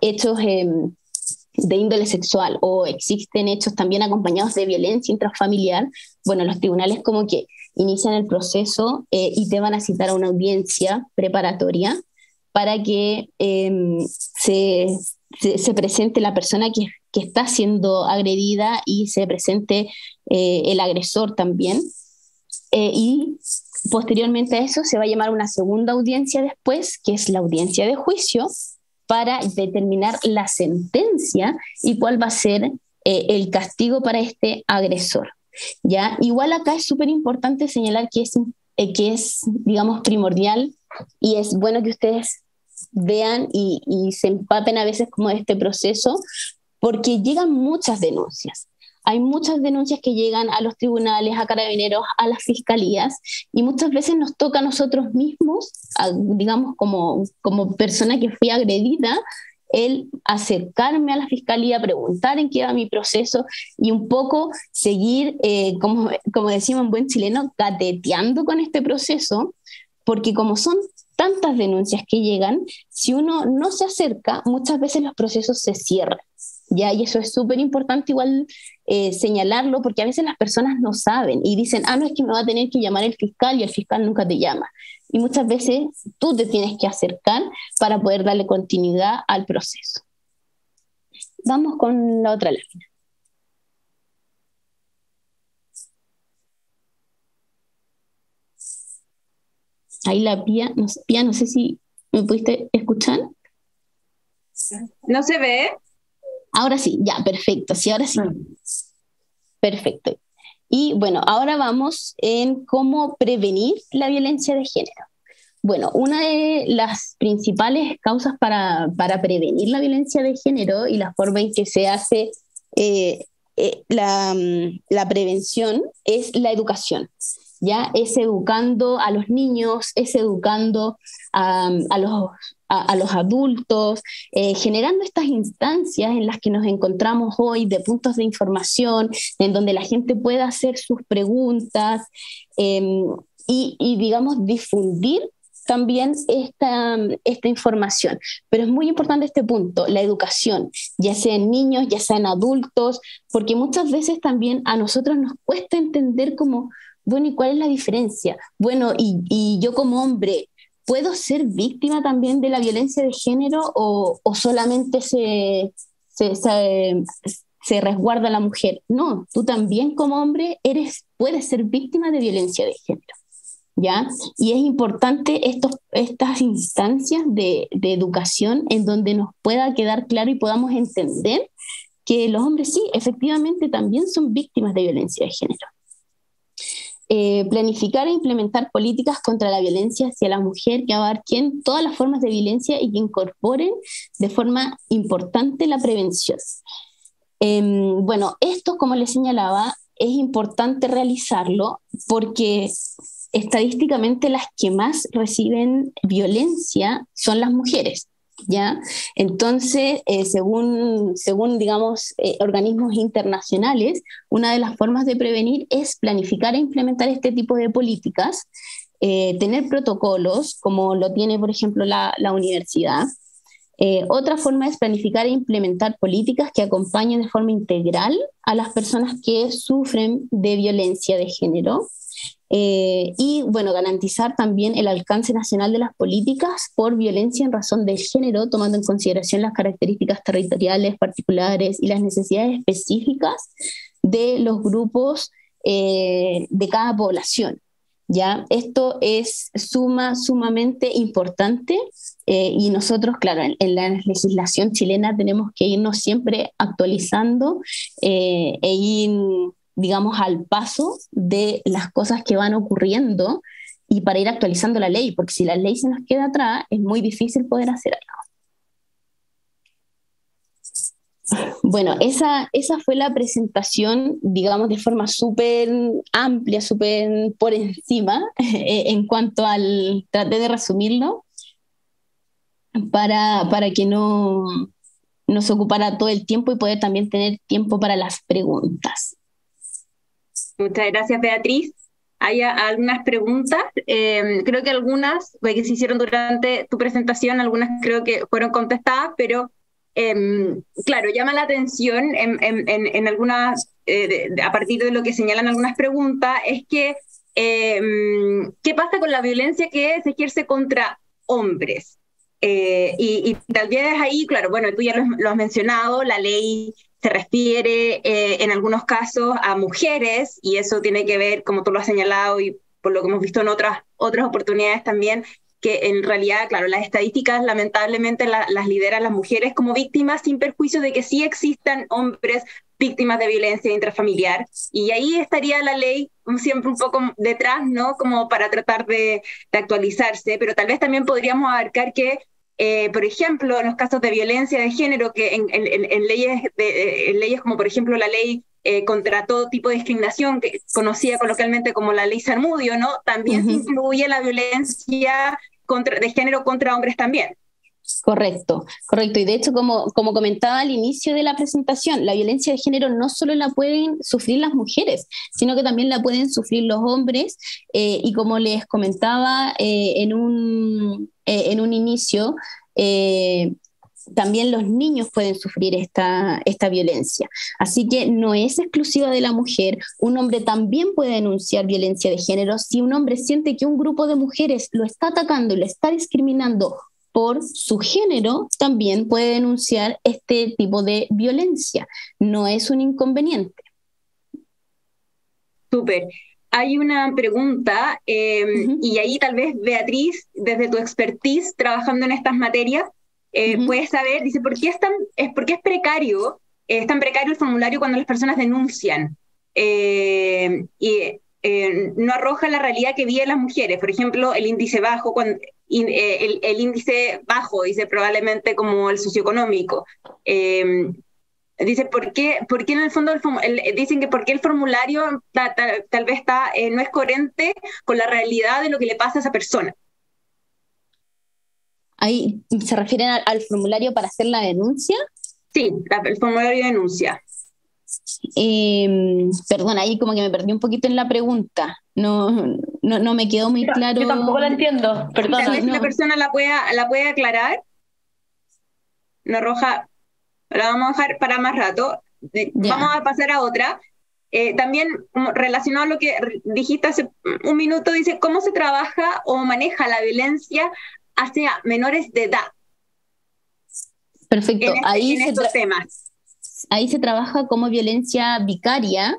hechos de índole sexual o existen hechos también acompañados de violencia intrafamiliar, bueno, los tribunales como que inician el proceso y te van a citar a una audiencia preparatoria para que se presente la persona que está siendo agredida y se presente el agresor también. Y posteriormente a eso se va a llamar una segunda audiencia después, que es la audiencia de juicio, para determinar la sentencia y cuál va a ser el castigo para este agresor. ¿Ya? Igual acá es súper importante señalar que es, digamos, primordial y es bueno que ustedes vean y se empapen a veces como de este proceso, porque llegan muchas denuncias. Hay muchas denuncias que llegan a los tribunales, a carabineros, a las fiscalías, y muchas veces nos toca a nosotros mismos, digamos como persona que fui agredida, el acercarme a la fiscalía, preguntar en qué va mi proceso y un poco seguir, como decimos en buen chileno, gateteando con este proceso, porque como son tantas denuncias que llegan, si uno no se acerca, muchas veces los procesos se cierran. ¿Ya? Y eso es súper importante igual señalarlo, porque a veces las personas no saben y dicen, no, es que me va a tener que llamar el fiscal y el fiscal nunca te llama. Y muchas veces tú te tienes que acercar para poder darle continuidad al proceso. Vamos con la otra lámina. Ahí la Pía, no sé si me pudiste escuchar. ¿No se ve? Ahora sí, ya, perfecto, sí, ahora sí. Perfecto. Y bueno, ahora vamos en cómo prevenir la violencia de género. Bueno, una de las principales causas para prevenir la violencia de género y la forma en que se hace eh, la prevención es la educación. ¿Ya? Es educando a los niños, es educando a los adultos, generando estas instancias en las que nos encontramos hoy de puntos de información, en donde la gente pueda hacer sus preguntas digamos, difundir también esta información. Pero es muy importante este punto, la educación, ya sea en niños, ya sea en adultos, porque muchas veces también a nosotros nos cuesta entender como, bueno, ¿y cuál es la diferencia? Bueno, y yo como hombre, ¿puedo ser víctima también de la violencia de género o solamente se resguarda a la mujer? No, tú también como hombre puedes ser víctima de violencia de género. ¿Ya? Y es importante estas instancias de educación en donde nos pueda quedar claro y podamos entender que los hombres sí, efectivamente también son víctimas de violencia de género. Planificar e implementar políticas contra la violencia hacia la mujer que abarquen todas las formas de violencia y que incorporen de forma importante la prevención. Bueno, esto, como les señalaba, es importante realizarlo porque estadísticamente las que más reciben violencia son las mujeres, ¿ya? Entonces, según digamos, organismos internacionales, una de las formas de prevenir es planificar e implementar este tipo de políticas, tener protocolos, como lo tiene, por ejemplo, la universidad. Otra forma es planificar e implementar políticas que acompañen de forma integral a las personas que sufren de violencia de género. Y bueno, garantizar también el alcance nacional de las políticas por violencia en razón del género, tomando en consideración las características territoriales particulares y las necesidades específicas de los grupos de cada población. ¿Ya? Esto es sumamente importante y nosotros, claro, en la legislación chilena tenemos que irnos siempre actualizando e ir, digamos, al paso de las cosas que van ocurriendo y para ir actualizando la ley, porque si la ley se nos queda atrás, es muy difícil poder hacer algo. Bueno, esa fue la presentación, digamos, de forma súper amplia, súper por encima, en cuanto traté de resumirlo, para que no nos ocupara todo el tiempo y poder también tener tiempo para las preguntas. Muchas gracias, Beatriz. Hay algunas preguntas, creo que algunas que se hicieron durante tu presentación, algunas creo que fueron contestadas, pero claro, llama la atención en algunas, a partir de lo que señalan algunas preguntas, es que ¿qué pasa con la violencia que se ejerce contra hombres? Y tal vez ahí, claro, bueno, tú ya lo has mencionado, la ley se refiere en algunos casos a mujeres, y eso tiene que ver, como tú lo has señalado, y por lo que hemos visto en otras oportunidades también, que en realidad, claro, las estadísticas lamentablemente las lideran las mujeres como víctimas, sin perjuicio de que sí existan hombres víctimas de violencia intrafamiliar, y ahí estaría la ley siempre un poco detrás, ¿no? Como para tratar de actualizarse, pero tal vez también podríamos abarcar que por ejemplo, en los casos de violencia de género, que en leyes como por ejemplo la ley contra todo tipo de discriminación, que conocida coloquialmente como la ley Zamudio, ¿no? También se incluye la violencia de género contra hombres también. Correcto. Y de hecho, como comentaba al inicio de la presentación, la violencia de género no solo la pueden sufrir las mujeres, sino que también la pueden sufrir los hombres, y como les comentaba en un inicio, también los niños pueden sufrir esta violencia. Así que no es exclusiva de la mujer. Un hombre también puede denunciar violencia de género si un hombre siente que un grupo de mujeres lo está atacando y lo está discriminando por su género, también puede denunciar este tipo de violencia. No es un inconveniente. Súper. Hay una pregunta, y ahí tal vez, Beatriz, desde tu expertise trabajando en estas materias, puedes saber, dice, ¿por qué es precario, es tan precario el formulario cuando las personas denuncian? no arroja la realidad que viven las mujeres. Por ejemplo, el índice bajo, el índice bajo, dice probablemente como el socioeconómico. Dice, ¿por qué en el fondo dicen que por qué el formulario tal vez no es coherente con la realidad de lo que le pasa a esa persona? Ahí se refieren al formulario para hacer la denuncia. Sí, el formulario de denuncia. Perdón, ahí como que me perdí un poquito en la pregunta. No me quedó muy claro. Yo tampoco la entiendo, perdón. Tal vez la persona la puede aclarar. No, Roja, la vamos a dejar para más rato. Vamos a pasar a otra. También relacionado a lo que dijiste hace un minuto, dice, ¿cómo se trabaja o maneja la violencia hacia menores de edad? Perfecto, en estos temas. Ahí se trabaja como violencia vicaria,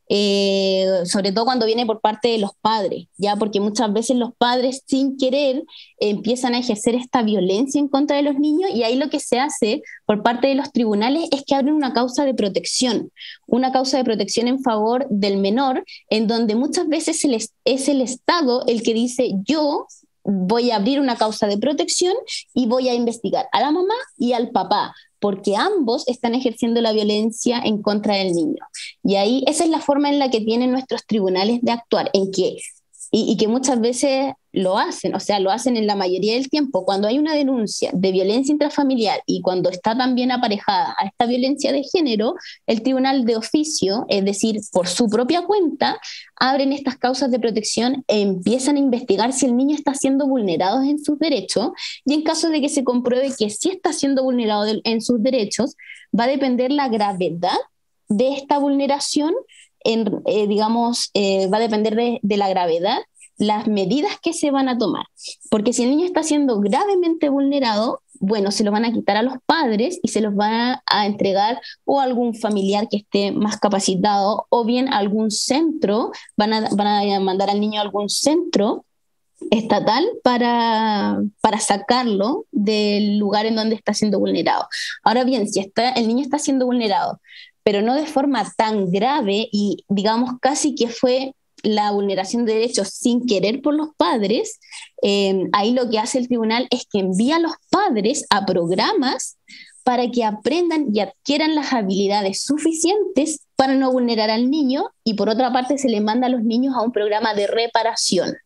sobre todo cuando viene por parte de los padres, ya, porque muchas veces los padres sin querer empiezan a ejercer esta violencia en contra de los niños, y ahí lo que se hace por parte de los tribunales es que abren una causa de protección en favor del menor, en donde muchas veces es el Estado el que dice: yo voy a abrir una causa de protección y voy a investigar a la mamá y al papá, porque ambos están ejerciendo la violencia en contra del niño. Y ahí esa es la forma en la que tienen nuestros tribunales de actuar, y que muchas veces lo hacen, o sea, lo hacen en la mayoría del tiempo. Cuando hay una denuncia de violencia intrafamiliar y cuando está también aparejada a esta violencia de género, el tribunal de oficio, es decir, por su propia cuenta, abren estas causas de protección e empiezan a investigar si el niño está siendo vulnerado en sus derechos, y en caso de que se compruebe que sí está siendo vulnerado en sus derechos, va a depender la gravedad de esta vulneración, va a depender de la gravedad las medidas que se van a tomar, porque si el niño está siendo gravemente vulnerado, bueno, se lo van a quitar a los padres y se los van a entregar o a algún familiar que esté más capacitado, o bien a algún centro, van a mandar al niño a algún centro estatal para sacarlo del lugar en donde está siendo vulnerado. Ahora bien, si el niño está siendo vulnerado, pero no de forma tan grave, y digamos casi que fue la vulneración de derechos sin querer por los padres, ahí lo que hace el tribunal es que envía a los padres a programas para que aprendan y adquieran las habilidades suficientes para no vulnerar al niño, y por otra parte se le manda a los niños a un programa de reparación.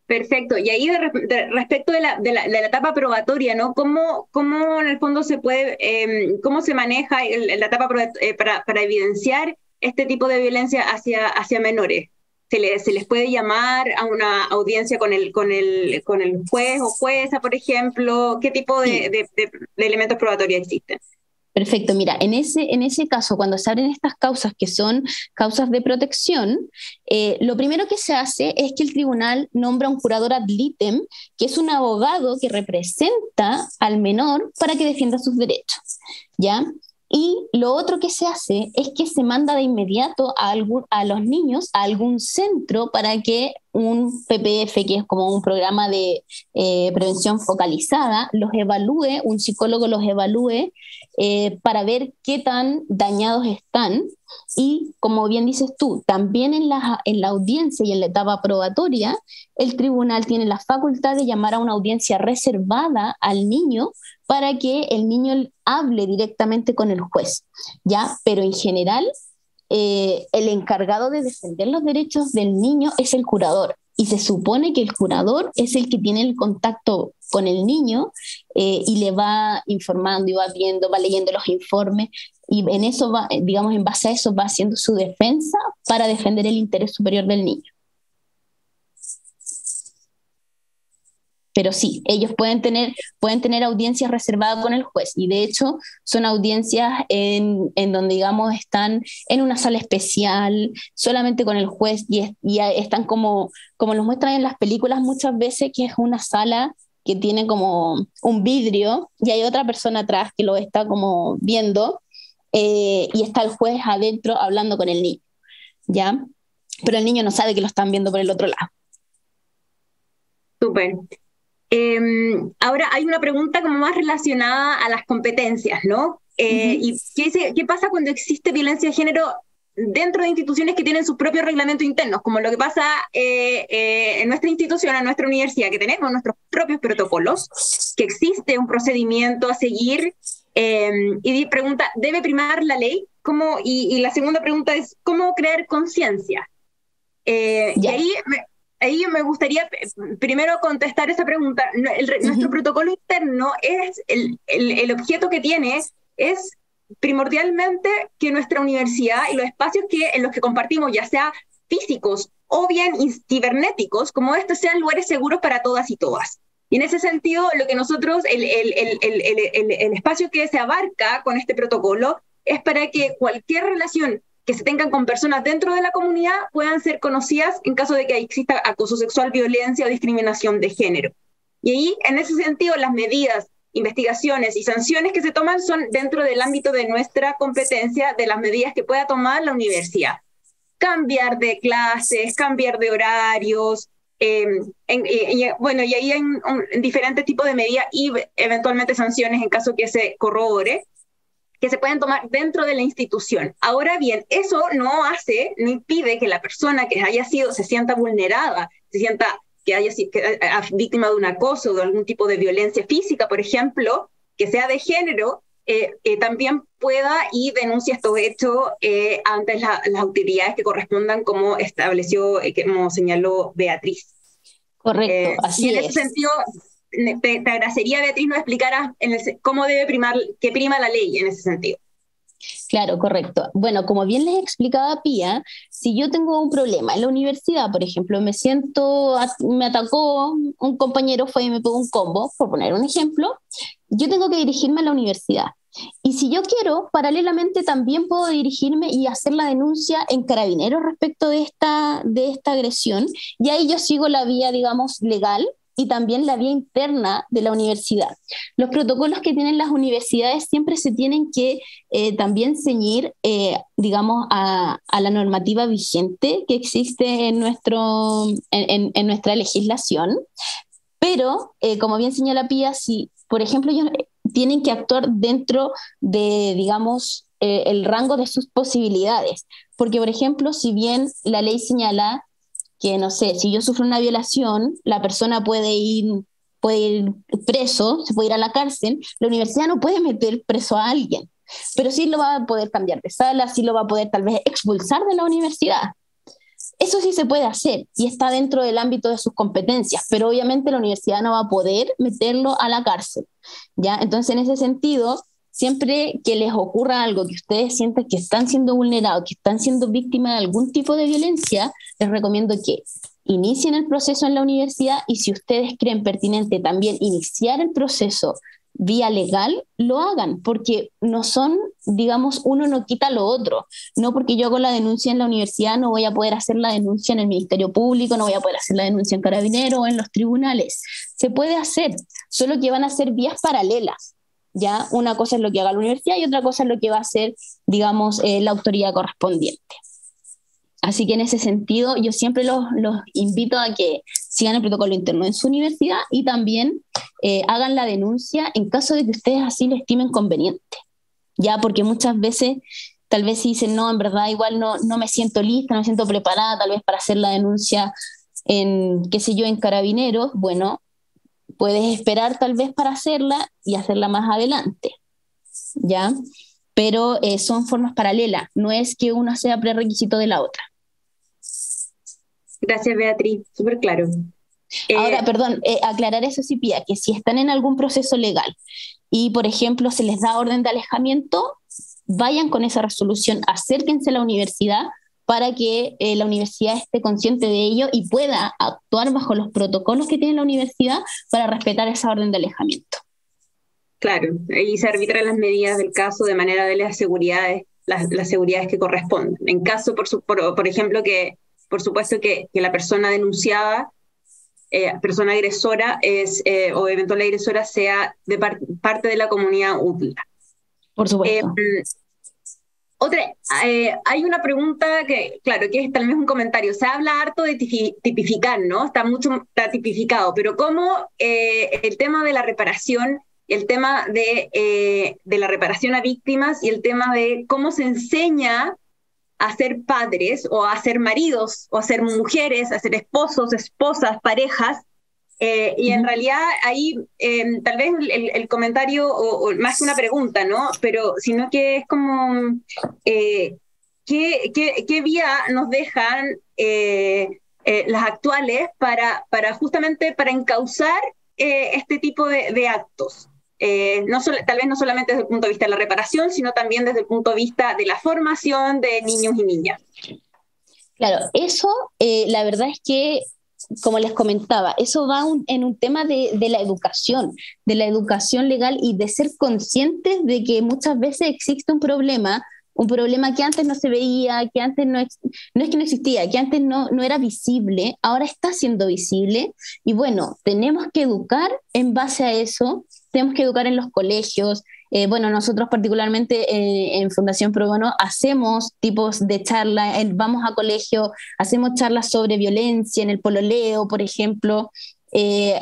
Perfecto. Y ahí respecto de la etapa probatoria, ¿no? ¿Cómo en el fondo se puede, cómo se maneja la etapa para evidenciar este tipo de violencia hacia menores? ¿Se les puede llamar a una audiencia con el juez o jueza, por ejemplo? ¿Qué tipo de elementos probatorios existen? Perfecto, mira, en ese caso, cuando se abren estas causas que son causas de protección, lo primero que se hace es que el tribunal nombra un curador ad litem, que es un abogado que representa al menor para que defienda sus derechos, ¿ya? Y lo otro que se hace es que se manda de inmediato a los niños a algún centro para que un PPF, que es como un programa de prevención focalizada, los evalúe, un psicólogo los evalúe para ver qué tan dañados están. Y como bien dices tú, también en la audiencia y en la etapa probatoria, el tribunal tiene la facultad de llamar a una audiencia reservada al niño para que el niño hable directamente con el juez, ¿ya? Pero en general, el encargado de defender los derechos del niño es el curador, y se supone que el curador es el que tiene el contacto con el niño y le va informando y va viendo, va leyendo los informes, y en eso va, digamos, en base a eso va haciendo su defensa para defender el interés superior del niño. Pero sí, ellos pueden tener audiencias reservadas con el juez, y de hecho son audiencias en donde, digamos, están en una sala especial, solamente con el juez, y están como los muestran en las películas muchas veces, que es una sala que tiene como un vidrio y hay otra persona atrás que lo está como viendo, y está el juez adentro hablando con el niño, ¿ya? Pero el niño no sabe que lo están viendo por el otro lado. Súper. Ahora hay una pregunta como más relacionada a las competencias, ¿no? ¿Y qué pasa cuando existe violencia de género dentro de instituciones que tienen sus propios reglamentos internos, como lo que pasa en nuestra institución, en nuestra universidad, que tenemos nuestros propios protocolos, que existe un procedimiento a seguir, y pregunta, ¿debe primar la ley? Y la segunda pregunta es, ¿cómo crear conciencia? Y ahí me gustaría primero contestar esa pregunta. Nuestro protocolo interno es el objeto que tiene es primordialmente que nuestra universidad y los espacios en los que compartimos, ya sea físicos o bien cibernéticos, como estos sean lugares seguros para todas y todas. Y en ese sentido, lo que nosotros, el espacio que se abarca con este protocolo es para que cualquier relación que se tengan con personas dentro de la comunidad puedan ser conocidas en caso de que exista acoso sexual, violencia o discriminación de género. Y ahí, en ese sentido, las medidas, investigaciones y sanciones que se toman son dentro del ámbito de nuestra competencia, de las medidas que pueda tomar la universidad. Cambiar de clases, cambiar de horarios, bueno, y ahí hay diferentes tipos de medidas y eventualmente sanciones en caso que se corrobore, que se pueden tomar dentro de la institución. Ahora bien, eso no impide que la persona que se sienta vulnerada, se sienta que haya sido víctima de un acoso o de algún tipo de violencia física, por ejemplo, que sea de género, también pueda y denuncie estos hechos ante las autoridades que correspondan, como estableció, como señaló Beatriz. Correcto, así es. Y en ese sentido, te agradecería, Beatriz, nos explicaras cómo debe que prima la ley en ese sentido. Claro, correcto. Bueno, como bien les explicaba Pía, si yo tengo un problema en la universidad, por ejemplo, me atacó un compañero, fue y me pegó un combo, por poner un ejemplo, yo tengo que dirigirme a la universidad. Y si yo quiero, paralelamente también puedo dirigirme y hacer la denuncia en Carabineros respecto de esta agresión, y ahí yo sigo la vía, digamos, legal, y también la vía interna de la universidad. Los protocolos que tienen las universidades siempre se tienen que también ceñir, digamos, a la normativa vigente que existe en nuestra legislación, pero, como bien señala Pía, si, por ejemplo, ellos tienen que actuar dentro de, digamos, el rango de sus posibilidades, porque, por ejemplo, si bien la ley señala que, no sé, si yo sufro una violación, la persona puede ir preso, se puede ir a la cárcel, la universidad no puede meter preso a alguien, pero sí lo va a poder cambiar de sala, sí lo va a poder tal vez expulsar de la universidad. Eso sí se puede hacer y está dentro del ámbito de sus competencias, pero obviamente la universidad no va a poder meterlo a la cárcel, ¿ya? Entonces, en ese sentido, siempre que les ocurra algo, que ustedes sientan que están siendo vulnerados, que están siendo víctimas de algún tipo de violencia, les recomiendo que inicien el proceso en la universidad, y si ustedes creen pertinente también iniciar el proceso vía legal, lo hagan, porque no son, digamos, uno no quita lo otro. No porque yo hago la denuncia en la universidad no voy a poder hacer la denuncia en el Ministerio Público, no voy a poder hacer la denuncia en Carabineros o en los tribunales. Se puede hacer, solo que van a ser vías paralelas. ¿Ya? Una cosa es lo que haga la universidad y otra cosa es lo que va a hacer, digamos, la autoridad correspondiente. Así que en ese sentido yo siempre los invito a que sigan el protocolo interno en su universidad y también hagan la denuncia en caso de que ustedes así lo estimen conveniente, ¿ya? Porque muchas veces tal vez dicen, no, en verdad igual no me siento lista, no me siento preparada tal vez para hacer la denuncia en, qué sé yo, en Carabineros. Bueno, puedes esperar tal vez para hacerla y hacerla más adelante, ¿ya? Pero son formas paralelas, no es que una sea prerequisito de la otra. Gracias, Beatriz, súper claro. Ahora, perdón, aclarar eso sí, Pía, que si están en algún proceso legal y, por ejemplo, se les da orden de alejamiento, vayan con esa resolución, acérquense a la universidad para que la universidad esté consciente de ello y pueda actuar bajo los protocolos que tiene la universidad para respetar esa orden de alejamiento. Claro, y se arbitran las medidas del caso de manera de las seguridades que corresponden. En caso, por ejemplo, que por supuesto que la persona denunciada, persona agresora, o eventual agresora sea de parte de la comunidad útil. Por supuesto. Hay una pregunta que, claro, que es tal vez un comentario. Se habla harto de tipificar, ¿no? Está tipificado, pero ¿cómo el tema de la reparación, el tema de la reparación a víctimas y el tema de cómo se enseña a ser padres o a ser maridos o a ser mujeres, a ser esposos, esposas, parejas. Y en realidad ahí tal vez el comentario, o más que una pregunta, ¿no? Pero sino que es como, ¿qué vía nos dejan las actuales para justamente para encauzar este tipo de actos? Tal vez no solamente desde el punto de vista de la reparación, sino también desde el punto de vista de la formación de niños y niñas. Claro, eso la verdad es que, como les comentaba, eso va en un tema de la educación legal y de ser conscientes de que muchas veces existe un problema que antes no se veía, que antes no es que no existía, que antes no era visible, ahora está siendo visible, y bueno, tenemos que educar en base a eso, tenemos que educar en los colegios. Bueno, nosotros particularmente en Fundación Pro Bono hacemos tipos de charla, vamos a colegio, hacemos charlas sobre violencia en el pololeo, por ejemplo,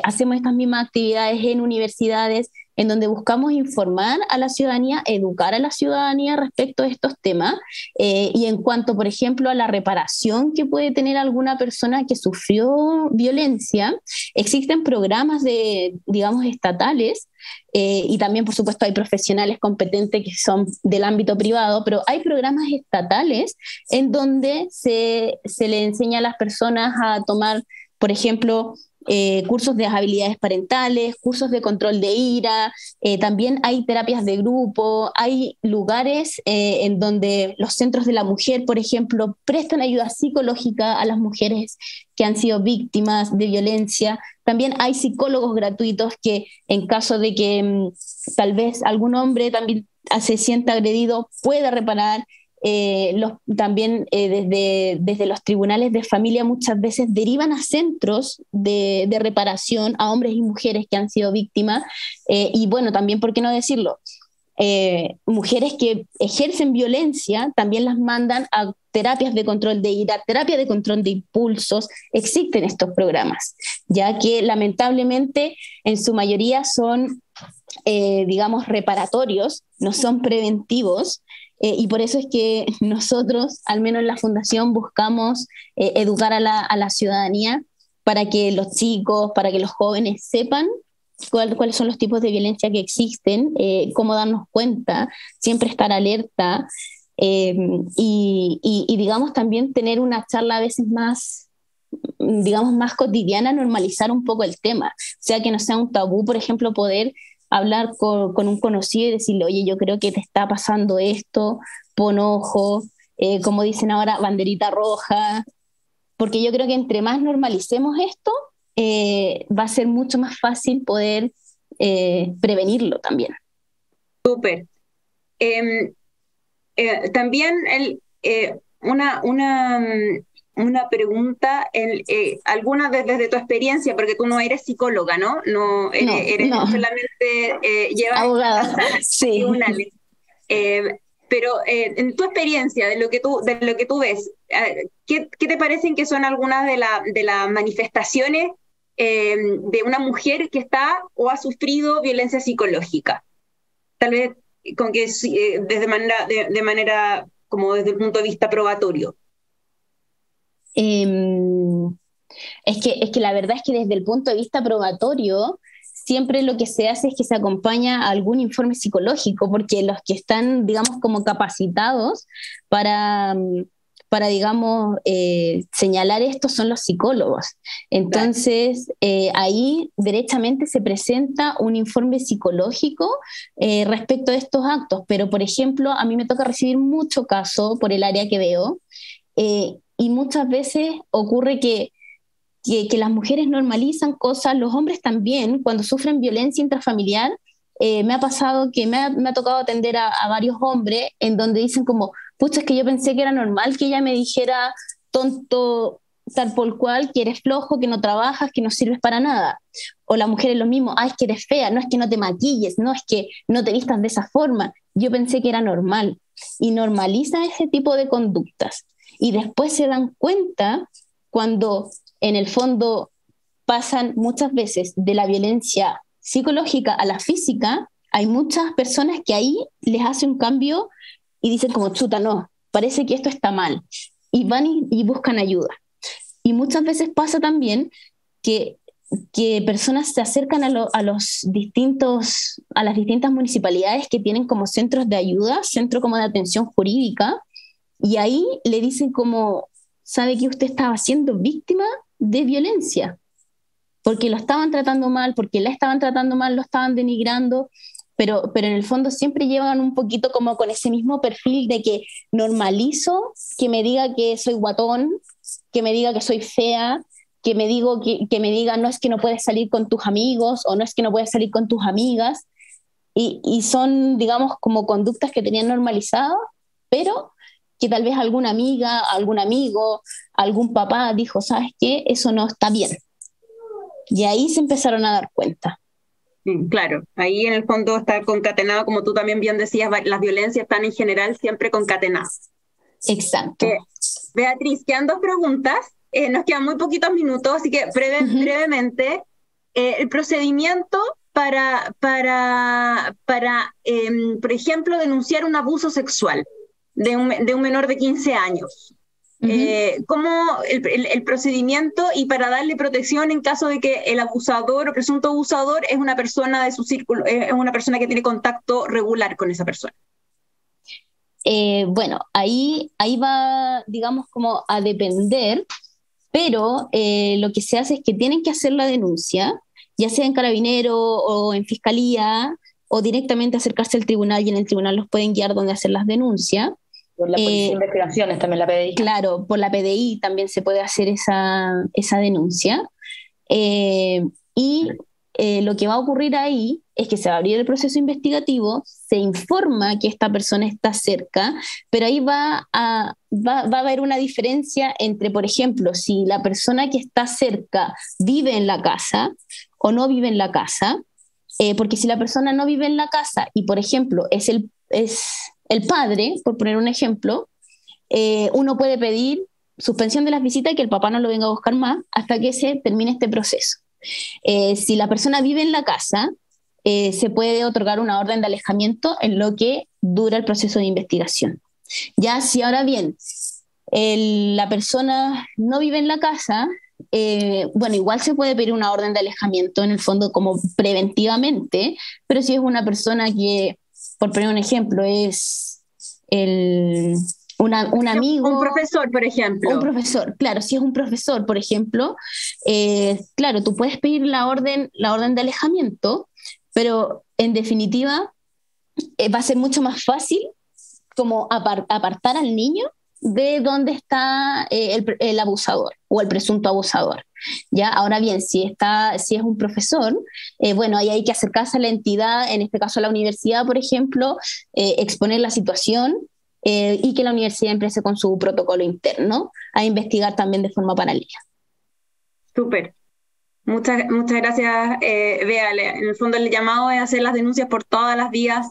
hacemos estas mismas actividades en universidades en donde buscamos informar a la ciudadanía, educar a la ciudadanía respecto a estos temas, y en cuanto, por ejemplo, a la reparación que puede tener alguna persona que sufrió violencia, existen programas digamos, estatales, y también, por supuesto, hay profesionales competentes que son del ámbito privado, pero hay programas estatales en donde se le enseña a las personas a tomar, por ejemplo, cursos de habilidades parentales, cursos de control de ira, también hay terapias de grupo, hay lugares en donde los centros de la mujer, por ejemplo, prestan ayuda psicológica a las mujeres que han sido víctimas de violencia. También hay psicólogos gratuitos que en caso de que tal vez algún hombre también se sienta agredido, pueda reparar. También desde los tribunales de familia muchas veces derivan a centros de reparación a hombres y mujeres que han sido víctimas, y bueno, también, ¿por qué no decirlo? Mujeres que ejercen violencia también las mandan a terapias de control de ira, terapia de control de impulsos. Existen estos programas, ya que lamentablemente en su mayoría son, digamos, reparatorios, no son preventivos. Y por eso es que nosotros, al menos en la Fundación, buscamos educar a la ciudadanía para que los chicos, para que los jóvenes sepan cuáles son los tipos de violencia que existen, cómo darnos cuenta, siempre estar alerta, y digamos también tener una charla a veces más, digamos, más cotidiana, normalizar un poco el tema, o sea, que no sea un tabú, por ejemplo, poder hablar con un conocido y decirle, oye, yo creo que te está pasando esto, pon ojo, como dicen ahora, banderita roja, porque yo creo que entre más normalicemos esto, va a ser mucho más fácil poder prevenirlo también. Súper. También una pregunta, alguna desde tu experiencia, porque tú no eres psicóloga, ¿no? No eres no. Solamente llevas abogada, sí. tribunales. Pero en tu experiencia, de lo que tú ves, ¿qué te parecen que son algunas de las manifestaciones de una mujer que está o ha sufrido violencia psicológica? Tal vez con que de manera como desde el punto de vista probatorio. Es que la verdad es que desde el punto de vista probatorio siempre lo que se hace es que se acompaña a algún informe psicológico, porque los que están, digamos, como capacitados para digamos, señalar esto son los psicólogos. Entonces, ahí derechamente se presenta un informe psicológico respecto a estos actos, pero, por ejemplo, a mí me toca recibir mucho caso por el área que veo, y muchas veces ocurre que las mujeres normalizan cosas, los hombres también, cuando sufren violencia intrafamiliar. Me ha pasado que me ha tocado atender a varios hombres en donde dicen como, pucha, es que yo pensé que era normal que ella me dijera tonto, tal por cual, que eres flojo, que no trabajas, que no sirves para nada. O la mujer es lo mismo, es que eres fea, no es que no te maquilles, no es que no te vistas de esa forma. Yo pensé que era normal. Y normaliza ese tipo de conductas. Y después se dan cuenta cuando en el fondo pasan muchas veces de la violencia psicológica a la física. Hay muchas personas que ahí les hace un cambio y dicen como, chuta, no, parece que esto está mal, y van y buscan ayuda. Y muchas veces pasa también que personas se acercan a las distintas municipalidades que tienen como centros de ayuda, centro como de atención jurídica, y ahí le dicen como, sabe que usted estaba siendo víctima de violencia, porque lo estaban tratando mal, porque la estaban tratando mal, lo estaban denigrando, pero en el fondo siempre llevan un poquito como con ese mismo perfil de que normalizo que me diga que soy guatón, que me diga que soy fea, que me diga no es que no puedes salir con tus amigos o no es que no puedes salir con tus amigas, y son, digamos, como conductas que tenían normalizadas, pero que tal vez alguna amiga, algún amigo, algún papá dijo, ¿sabes qué? Eso no está bien. Y ahí se empezaron a dar cuenta. Claro, ahí en el fondo está concatenado, como tú también bien decías, las violencias están en general siempre concatenadas. Exacto. Beatriz, quedan 2 preguntas, nos quedan muy poquitos minutos, así que brevemente, el procedimiento para por ejemplo, denunciar un abuso sexual de un menor de 15 años. ¿Cómo el procedimiento y para darle protección en caso de que el abusador o presunto abusador es una persona de su círculo, es una persona que tiene contacto regular con esa persona? Bueno, ahí va, digamos, como a depender, pero lo que se hace es que tienen que hacer la denuncia, ya sea en Carabinero o en Fiscalía, o directamente acercarse al tribunal, y en el tribunal los pueden guiar donde hacer las denuncias. Por la Policía de Investigaciones también, la PDI. Claro, por la PDI también se puede hacer esa denuncia. Y lo que va a ocurrir ahí es que se va a abrir el proceso investigativo, se informa que esta persona está cerca, pero ahí va a haber una diferencia entre, por ejemplo, si la persona que está cerca vive en la casa o no vive en la casa, porque si la persona no vive en la casa y, por ejemplo, es el padre, por poner un ejemplo, uno puede pedir suspensión de las visitas y que el papá no lo venga a buscar más hasta que se termine este proceso. Si la persona vive en la casa, se puede otorgar una orden de alejamiento en lo que dura el proceso de investigación. Ya si ahora bien la persona no vive en la casa, bueno, igual se puede pedir una orden de alejamiento en el fondo como preventivamente, pero si es una persona que, por poner un ejemplo, es un amigo. Un profesor, por ejemplo. Un profesor, claro, si es un profesor, por ejemplo, claro, tú puedes pedir la orden de alejamiento, pero en definitiva va a ser mucho más fácil como apartar al niño de dónde está el abusador o el presunto abusador. ¿Ya? Ahora bien, si es un profesor, bueno, ahí hay que acercarse a la entidad, en este caso a la universidad, por ejemplo, exponer la situación, y que la universidad empiece con su protocolo interno a investigar también de forma paralela. Súper. Muchas gracias, Bea. En el fondo el llamado es hacer las denuncias por todas las vías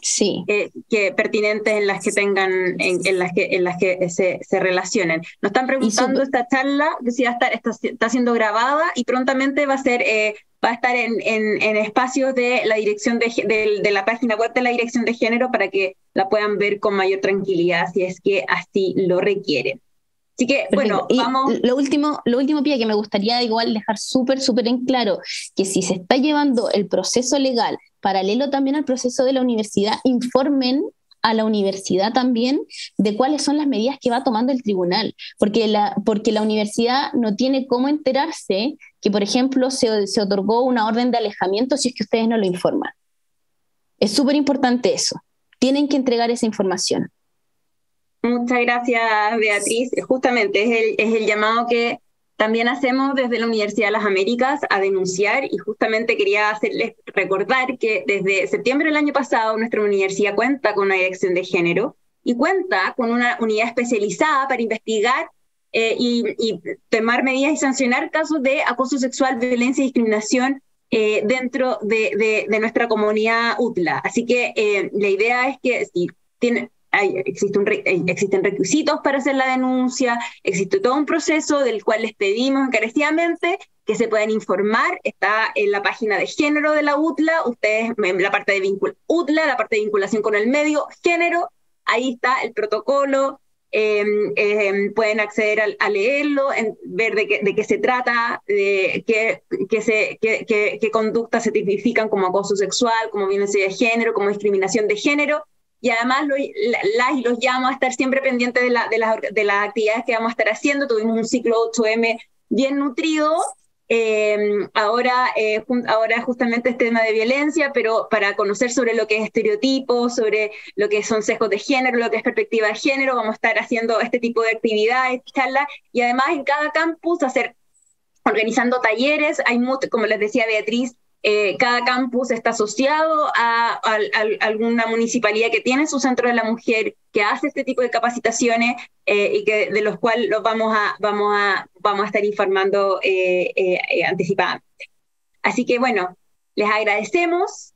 pertinentes en las que tengan, en las que se relacionen. Nos están preguntando esta charla, que si está siendo grabada y prontamente va a estar en espacios de la dirección de la página web de la Dirección de Género para que la puedan ver con mayor tranquilidad si es que así lo requieren. Así que, perfecto. Bueno, vamos. Lo último, Pía, que me gustaría igual dejar súper en claro, que si se está llevando el proceso legal paralelo también al proceso de la universidad, informen a la universidad también de cuáles son las medidas que va tomando el tribunal, porque la universidad no tiene cómo enterarse que, por ejemplo, se otorgó una orden de alejamiento si es que ustedes no lo informan. Es súper importante eso. Tienen que entregar esa información. Muchas gracias, Beatriz. Justamente es el llamado que también hacemos desde la Universidad de las Américas a denunciar, y justamente quería hacerles recordar que desde septiembre del año pasado nuestra universidad cuenta con una dirección de género y cuenta con una unidad especializada para investigar y tomar medidas y sancionar casos de acoso sexual, violencia y discriminación dentro de nuestra comunidad UTLA. Así que la idea es que si existen requisitos para hacer la denuncia, existe todo un proceso del cual les pedimos encarecidamente que se puedan informar. Está en la página de género de la UTLA, ustedes, la parte de UTLA, la parte de vinculación con el medio, género, ahí está el protocolo pueden acceder a leerlo, ver de qué se trata, de qué conductas se tipifican como acoso sexual, como violencia de género, como discriminación de género. Y además los llamo a estar siempre pendientes de las actividades que vamos a estar haciendo. Tuvimos un ciclo 8M bien nutrido. Ahora justamente este tema de violencia, pero para conocer sobre lo que es estereotipos, sobre lo que son sesgos de género, lo que es perspectiva de género, vamos a estar haciendo este tipo de actividades, charlas, y además en cada campus organizando talleres. Como les decía Beatriz, cada campus está asociado a alguna municipalidad que tiene su centro de la mujer, que hace este tipo de capacitaciones y de los cuales vamos a estar informando anticipadamente. Así que bueno, les agradecemos,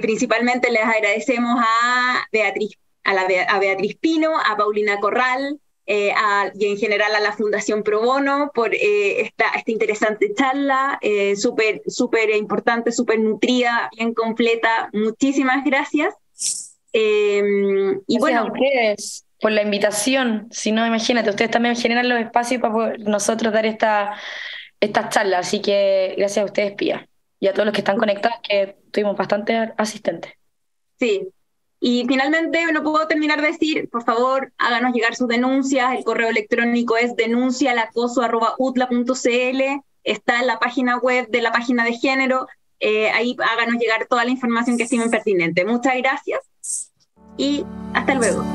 principalmente les agradecemos a Beatriz Pino, a Paulina Corral, y en general a la Fundación Pro Bono por esta interesante charla, súper importante, súper nutrida, bien completa. Muchísimas gracias. Y bueno, a ustedes por la invitación. Si no, imagínate, ustedes también generan los espacios para poder nosotros dar estas charlas. Así que gracias a ustedes, Pía, y a todos los que están conectados, que tuvimos bastante asistentes. Sí. Y finalmente, no puedo terminar de decir, por favor, háganos llegar sus denuncias. El correo electrónico es denuncialacoso@utla.cl. Está en la página web de la página de género. Ahí háganos llegar toda la información que estimen pertinente. Muchas gracias y hasta luego.